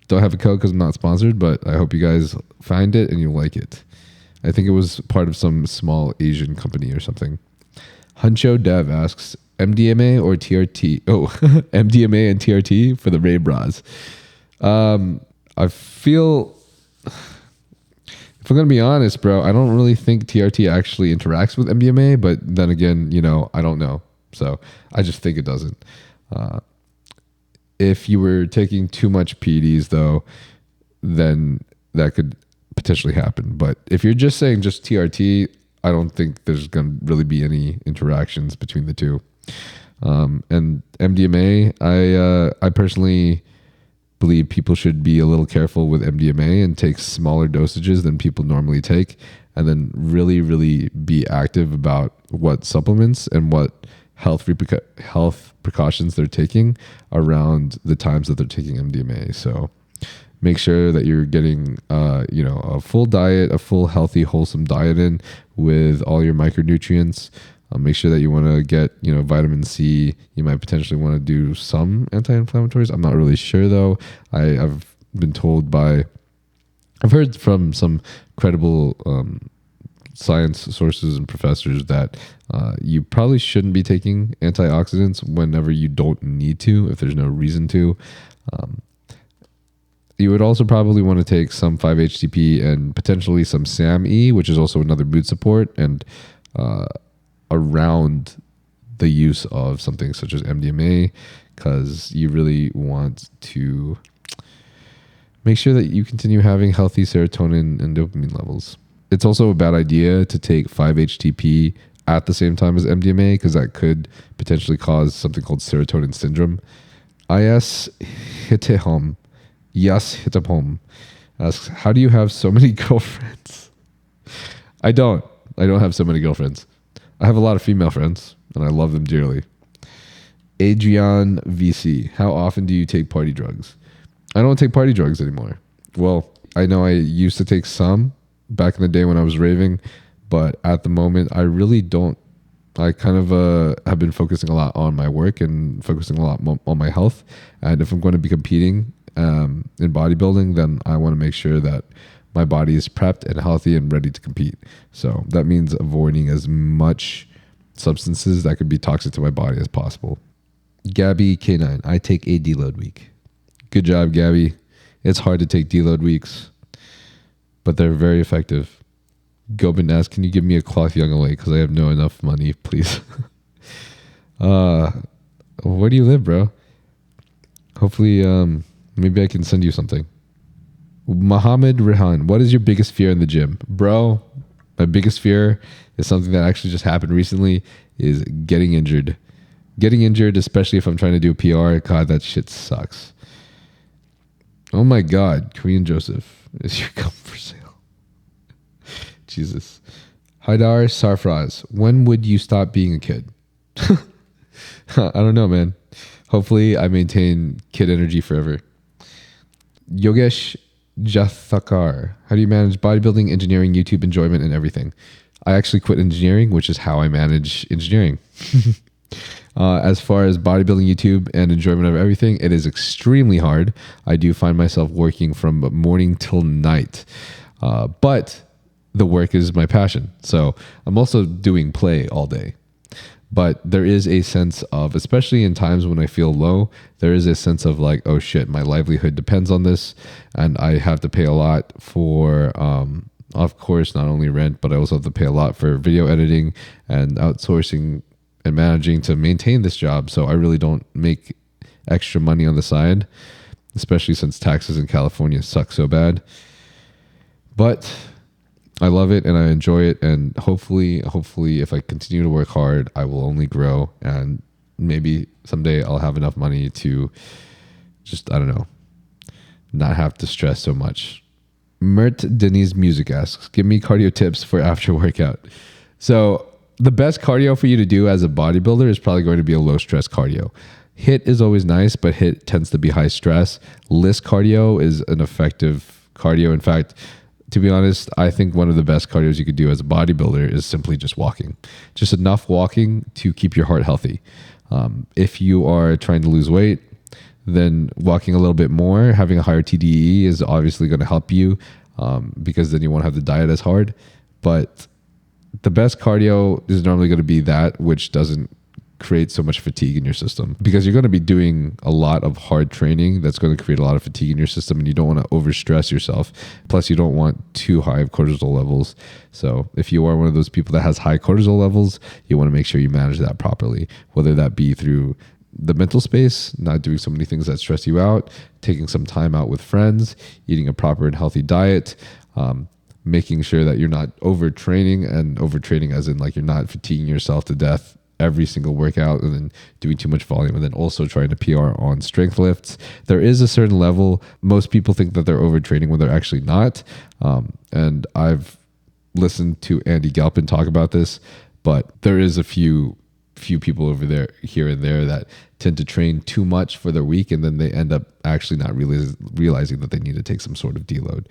don't have a code because I'm not sponsored, but I hope you guys find it and you'll like it. I think it was part of some small Asian company or something. Huncho Dev asks, MDMA or TRT? Oh, MDMA and TRT for the rave brahs. I feel, if I'm going to be honest, bro, I don't really think TRT actually interacts with MDMA, but then again, I don't know. So I just think it doesn't. If you were taking too much PEDs though, then that could potentially happen. But if you're just saying just TRT, I don't think there's going to really be any interactions between the two. And MDMA, I personally believe people should be a little careful with MDMA and take smaller dosages than people normally take, and then really, really be active about what supplements and what health precautions they're taking around the times that they're taking MDMA. So make sure that you're getting, a full diet, a full healthy, wholesome diet in with all your micronutrients. Make sure that you want to get, vitamin C. You might potentially want to do some anti-inflammatories. I'm not really sure though. I've been told I've heard from some credible science sources and professors that you probably shouldn't be taking antioxidants whenever you don't need to, if there's no reason to. You would also probably want to take some 5-HTP and potentially some SAMe, which is also another mood support, and around the use of something such as MDMA, because you really want to make sure that you continue having healthy serotonin and dopamine levels. It's also a bad idea to take 5-HTP at the same time as MDMA, because that could potentially cause something called serotonin syndrome. Is Hitehom. Yes, Hitehom asks, how do you have so many girlfriends? I don't have so many girlfriends. I have a lot of female friends, and I love them dearly. Adrian VC, how often do you take party drugs? I don't take party drugs anymore. Well, I know I used to take some back in the day when I was raving, but at the moment, I really don't. I kind of have been focusing a lot on my work and focusing a lot on my health. And if I'm going to be competing in bodybuilding, then I want to make sure that my body is prepped and healthy and ready to compete. So that means avoiding as much substances that could be toxic to my body as possible. Gabby K9, I take a deload week. Good job, Gabby. It's hard to take deload weeks, but they're very effective. Gobin asks, can you give me a cloth young away? Because I have no enough money, please. Where do you live, bro? Hopefully, maybe I can send you something. Mohammed Rehan, what is your biggest fear in the gym? Bro, my biggest fear is something that actually just happened recently, is getting injured. Getting injured, especially if I'm trying to do a PR, God, that shit sucks. Oh my God, Korean Joseph, is your gum for sale? Jesus. Haidar Sarfraz, when would you stop being a kid? I don't know, man. Hopefully I maintain kid energy forever. Yogesh Jathakar, how do you manage bodybuilding, engineering, YouTube enjoyment, and everything? I actually quit engineering, which is how I manage engineering. As far as bodybuilding, YouTube, and enjoyment of everything, it is extremely hard. I do find myself working from morning till night. But the work is my passion. So I'm also doing play all day. But there is a sense of, especially in times when I feel low, there is a sense of like, oh shit, my livelihood depends on this, and I have to pay a lot for, of course, not only rent, but I also have to pay a lot for video editing and outsourcing and managing to maintain this job. So I really don't make extra money on the side, especially since taxes in California suck so bad. But I love it and I enjoy it, and hopefully if I continue to work hard, I will only grow, and maybe someday I'll have enough money to just, I don't know, not have to stress so much. Mert Denise Music asks, give me cardio tips for after workout. So the best cardio for you to do as a bodybuilder is probably going to be a low stress cardio. HIIT is always nice, but HIIT tends to be high stress. LISS cardio is an effective cardio. In fact, to be honest, I think one of the best cardios you could do as a bodybuilder is simply just walking. Just enough walking to keep your heart healthy. If you are trying to lose weight, then walking a little bit more, having a higher TDE is obviously going to help you, because then you won't have to diet as hard. But the best cardio is normally going to be that which doesn't create so much fatigue in your system, because you're going to be doing a lot of hard training that's going to create a lot of fatigue in your system, and you don't want to overstress yourself. Plus, you don't want too high of cortisol levels. So if you are one of those people that has high cortisol levels, you want to make sure you manage that properly, whether that be through the mental space, not doing so many things that stress you out, taking some time out with friends, eating a proper and healthy diet, making sure that you're not overtraining, and overtraining as in like you're not fatiguing yourself to death every single workout and then doing too much volume, and then also trying to PR on strength lifts. There is a certain level. Most people think that they're overtraining when they're actually not. And I've listened to Andy Galpin talk about this, but there is a few people over there, here and there, that tend to train too much for their week, and then they end up actually not realizing that they need to take some sort of deload.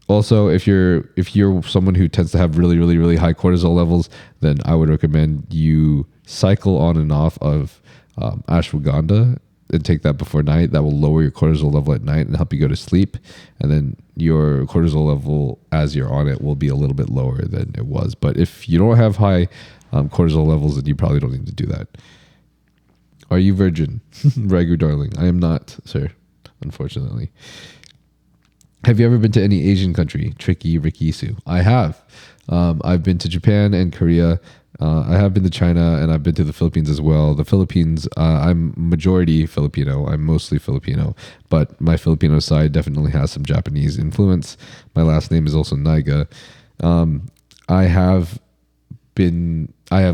Also, if you're someone who tends to have really, really, really high cortisol levels, then I would recommend you cycle on and off of ashwagandha and take that before night. That will lower your cortisol level at night and help you go to sleep. And then your cortisol level as you're on it will be a little bit lower than it was. But if you don't have high cortisol levels, then you probably don't need to do that. Are you virgin? Ragu darling. I am not, sir, unfortunately. Have you ever been to any Asian country? Tricky Ricky Sue. I have. I've been to Japan and Korea. I have been to China, and I've been to the Philippines as well. The Philippines, I'm majority Filipino. I'm mostly Filipino, but my Filipino side definitely has some Japanese influence. My last name is also Naiga. I have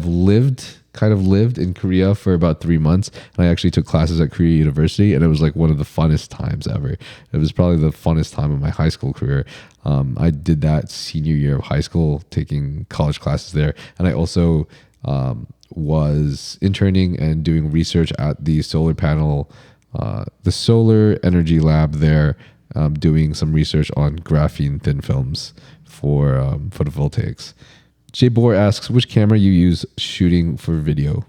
lived in Korea for about 3 months, and I actually took classes at Korea University, and it was like one of the funnest times ever. It was probably the funnest time of my high school career. I did that senior year of high school, taking college classes there, and I also was interning and doing research at the solar panel, the solar energy lab there, doing some research on graphene thin films for photovoltaics. Jay Bohr asks, which camera you use shooting for video?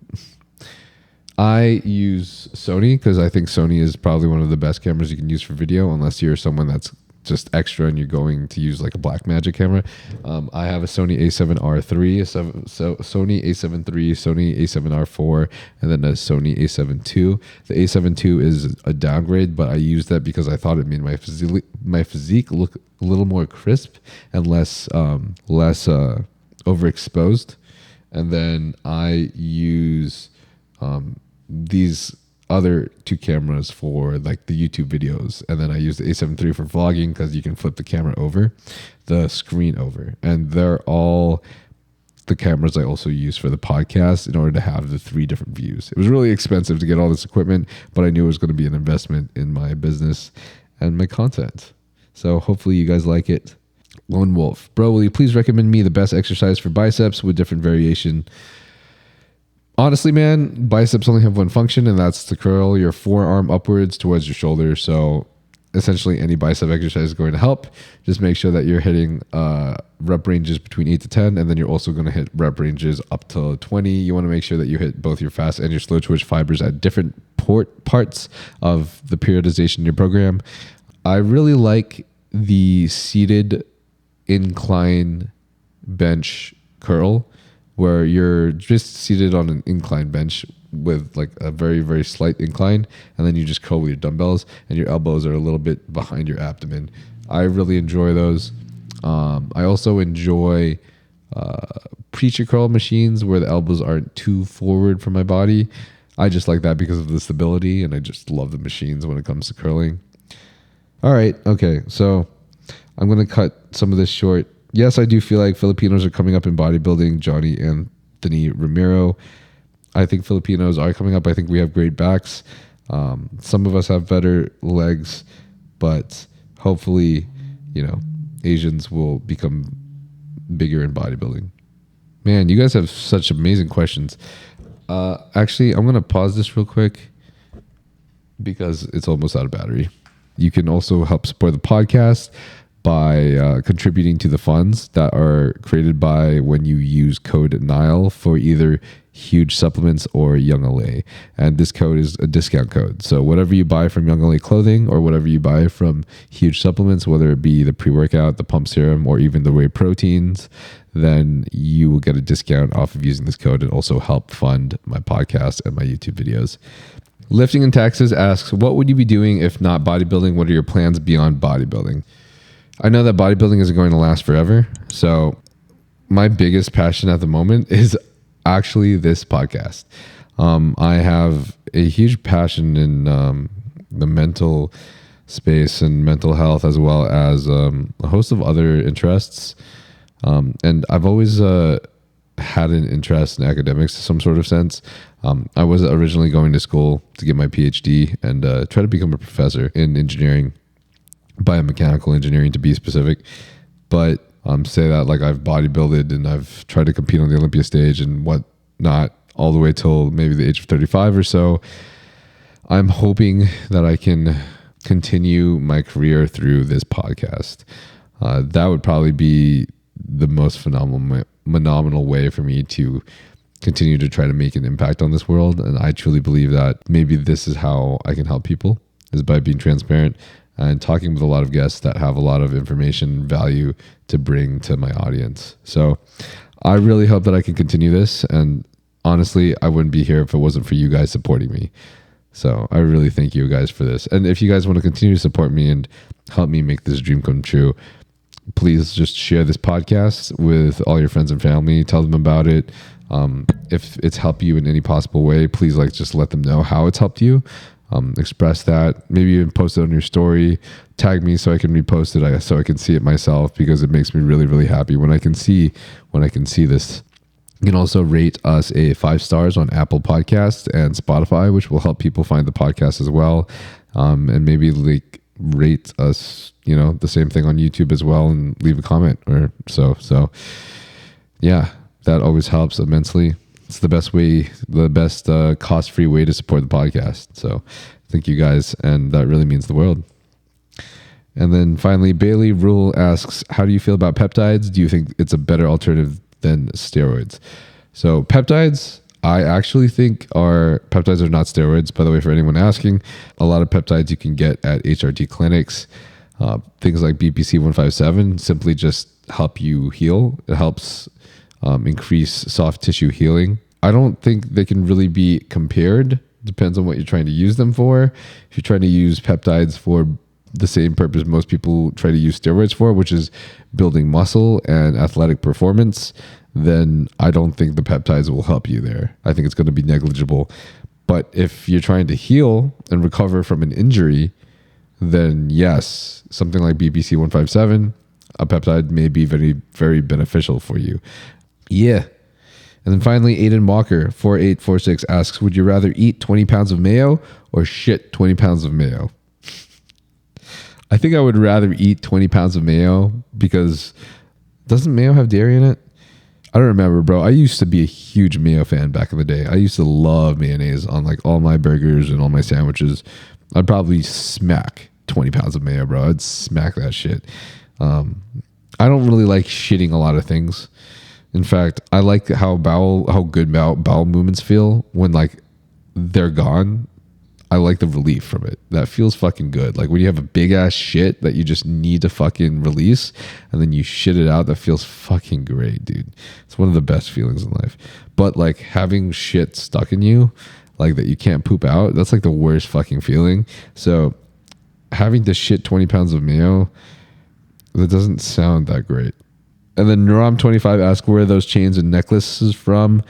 I use Sony because I think Sony is probably one of the best cameras you can use for video, unless you're someone that's just extra and you're going to use like a Blackmagic camera. I have a Sony a7R3, Sony a7 III, Sony a7R4, and then a Sony a7 II. The a7 II is a downgrade, but I used that because I thought it made my physique look a little more crisp and less overexposed. And then I use these other two cameras for like the YouTube videos, and then I use the a7 III for vlogging because you can flip the camera over, the screen over, and they're all the cameras I also use for the podcast in order to have the 3 different views. It was really expensive to get all this equipment, but I knew it was going to be an investment in my business and my content. So hopefully you guys like it. Lone Wolf, bro, will you please recommend me the best exercise for biceps with different variation? Honestly, man, biceps only have one function, and that's to curl your forearm upwards towards your shoulder. So essentially any bicep exercise is going to help. Just make sure that you're hitting rep ranges between 8 to 10, and then you're also going to hit rep ranges up to 20. You want to make sure that you hit both your fast and your slow twitch fibers at different parts of the periodization in your program. I really like the seated incline bench curl. where you're just seated on an incline bench with like a very, very slight incline, and then you just curl with your dumbbells and your elbows are a little bit behind your abdomen. I really enjoy those. I also enjoy preacher curl machines where the elbows aren't too forward from my body. I just like that because of the stability, and I just love the machines when it comes to curling. All right. Okay. So I'm going to cut some of this short. Yes, I do feel like Filipinos are coming up in bodybuilding. Johnny Anthony Ramiro. I think Filipinos are coming up. I think we have great backs. Some of us have better legs, but hopefully, Asians will become bigger in bodybuilding. Man, you guys have such amazing questions. Actually, I'm going to pause this real quick because it's almost out of battery. You can also help support the podcast by contributing to the funds that are created by when you use code Nyle for either Huge Supplements or Young LA. And this code is a discount code. So whatever you buy from Young LA Clothing or whatever you buy from Huge Supplements, whether it be the pre-workout, the pump serum, or even the whey proteins, then you will get a discount off of using this code and also help fund my podcast and my YouTube videos. Lifting in Texas asks, what would you be doing if not bodybuilding? What are your plans beyond bodybuilding? I know that bodybuilding isn't going to last forever. So my biggest passion at the moment is actually this podcast. I have a huge passion in the mental space and mental health, as well as a host of other interests. And I've always had an interest in academics to some sort of sense. I was originally going to school to get my PhD and try to become a professor in engineering, biomechanical engineering to be specific. But say that like I've bodybuilded and I've tried to compete on the Olympia stage and whatnot all the way till maybe the age of 35 or so. I'm hoping that I can continue my career through this podcast. That would probably be the most phenomenal way for me to continue to try to make an impact on this world. And I truly believe that maybe this is how I can help people, is by being transparent and talking with a lot of guests that have a lot of information value to bring to my audience. So I really hope that I can continue this. And honestly, I wouldn't be here if it wasn't for you guys supporting me. So I really thank you guys for this. And if you guys want to continue to support me and help me make this dream come true, please just share this podcast with all your friends and family. Tell them about it. If it's helped you in any possible way, please just let them know how it's helped you. Express that. Maybe even post it on your story. Tag me so I can repost it, so I can see it myself, because it makes me really, really happy when I can see this. You can also rate us a 5 stars on Apple Podcasts and Spotify, which will help people find the podcast as well. And maybe rate us, the same thing on YouTube as well, and leave a comment or so. So yeah, that always helps immensely. It's the best way, the best cost-free way to support the podcast. So thank you guys. And that really means the world. And then finally, Bailey Rule asks, how do you feel about peptides? Do you think it's a better alternative than steroids? So peptides, I actually think peptides are not steroids. By the way, for anyone asking, a lot of peptides you can get at HRT clinics. Things like BPC 157 simply just help you heal. It helps increase soft tissue healing. I don't think they can really be compared. Depends on what you're trying to use them for. If you're trying to use peptides for the same purpose most people try to use steroids for, which is building muscle and athletic performance, then I don't think the peptides will help you there. I think it's going to be negligible. But if you're trying to heal and recover from an injury, then yes, something like BPC 157, a peptide may be very, very beneficial for you. Yeah. And then finally, Aiden Walker 4846 asks, would you rather eat 20 pounds of mayo or shit 20 pounds of mayo? I think I would rather eat 20 pounds of mayo, because doesn't mayo have dairy in it? I don't remember, bro. I used to be a huge mayo fan back in the day. I used to love mayonnaise on all my burgers and all my sandwiches. I'd probably smack 20 pounds of mayo, bro. I'd smack that shit. I don't really like shitting a lot of things. In fact, I like how good bowel movements feel when they're gone. I like the relief from it. That feels fucking good. Like when you have a big ass shit that you just need to fucking release and then you shit it out, that feels fucking great, dude. It's one of the best feelings in life. But like having shit stuck in you, like that you can't poop out, that's like the worst fucking feeling. So having to shit 20 pounds of mayo, that doesn't sound that great. And then Neurom25 asks where are those chains and necklaces from.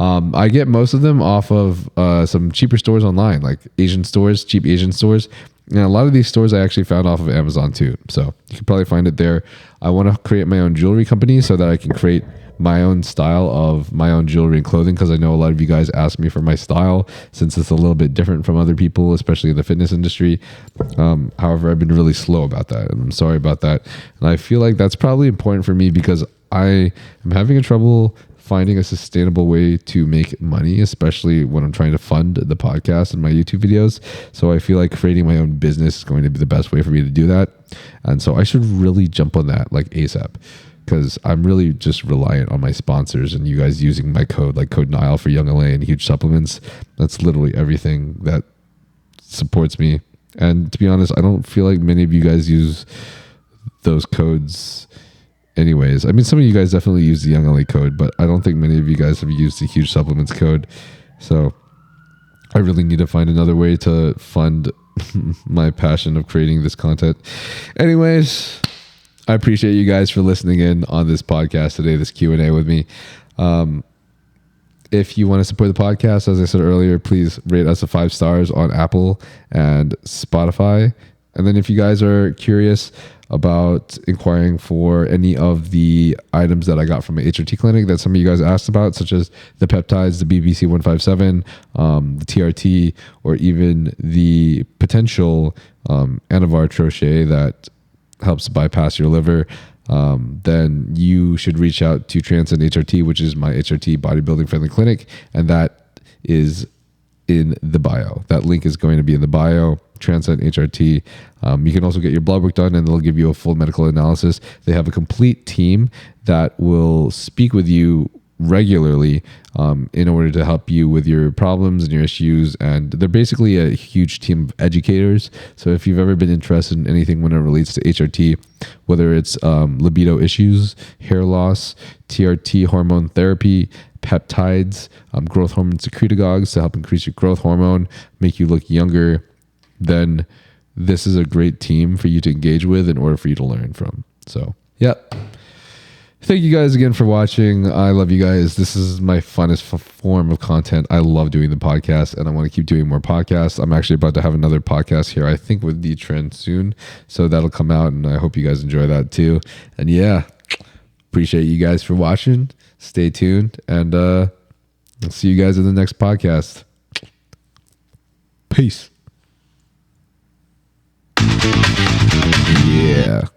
I get most of them off of some cheaper stores online, like Asian stores, cheap Asian stores. And a lot of these stores I actually found off of Amazon too. So you can probably find it there. I want to create my own jewelry company so that I can create my own style of my own jewelry and clothing, because I know a lot of you guys ask me for my style since it's a little bit different from other people, especially in the fitness industry. However, I've been really slow about that, and I'm sorry about that. And I feel like that's probably important for me because I am having a trouble finding a sustainable way to make money, especially when I'm trying to fund the podcast and my YouTube videos. So I feel like creating my own business is going to be the best way for me to do that. And so I should really jump on that like ASAP, because I'm really just reliant on my sponsors and you guys using my code, like code Nyle for Young LA and huge supplements. That's literally everything that supports me. And to be honest, I don't feel like many of you guys use those codes anyways. I mean, some of you guys definitely use the Young LA code, but I don't think many of you guys have used the huge supplements code. So I really need to find another way to fund my passion of creating this content. Anyways, I appreciate you guys for listening in on this podcast today, this Q&A with me. If you want to support the podcast, as I said earlier, please rate us 5 stars on Apple and Spotify. And then if you guys are curious about inquiring for any of the items that I got from my HRT clinic that some of you guys asked about, such as the peptides, the BBC 157, the TRT, or even the potential Anavar Trochet that helps bypass your liver, then you should reach out to Transcend HRT, which is my HRT bodybuilding friendly clinic. And that is in the bio. That link is going to be in the bio. Transcend HRT. You can also get your blood work done and they'll give you a full medical analysis. They have a complete team that will speak with you regularly in order to help you with your problems and your issues. And they're basically a huge team of educators. So if you've ever been interested in anything when it relates to HRT, whether it's libido issues, hair loss, TRT hormone therapy, peptides, growth hormone secretagogues to help increase your growth hormone, make you look younger, then this is a great team for you to engage with in order for you to learn from. So, yeah. Thank you guys again for watching. I love you guys. This is my funnest form of content. I love doing the podcast and I want to keep doing more podcasts. I'm actually about to have another podcast here, I think with the Tren soon. So that'll come out and I hope you guys enjoy that too. And yeah, appreciate you guys for watching. Stay tuned and I'll see you guys in the next podcast. Peace. Yeah.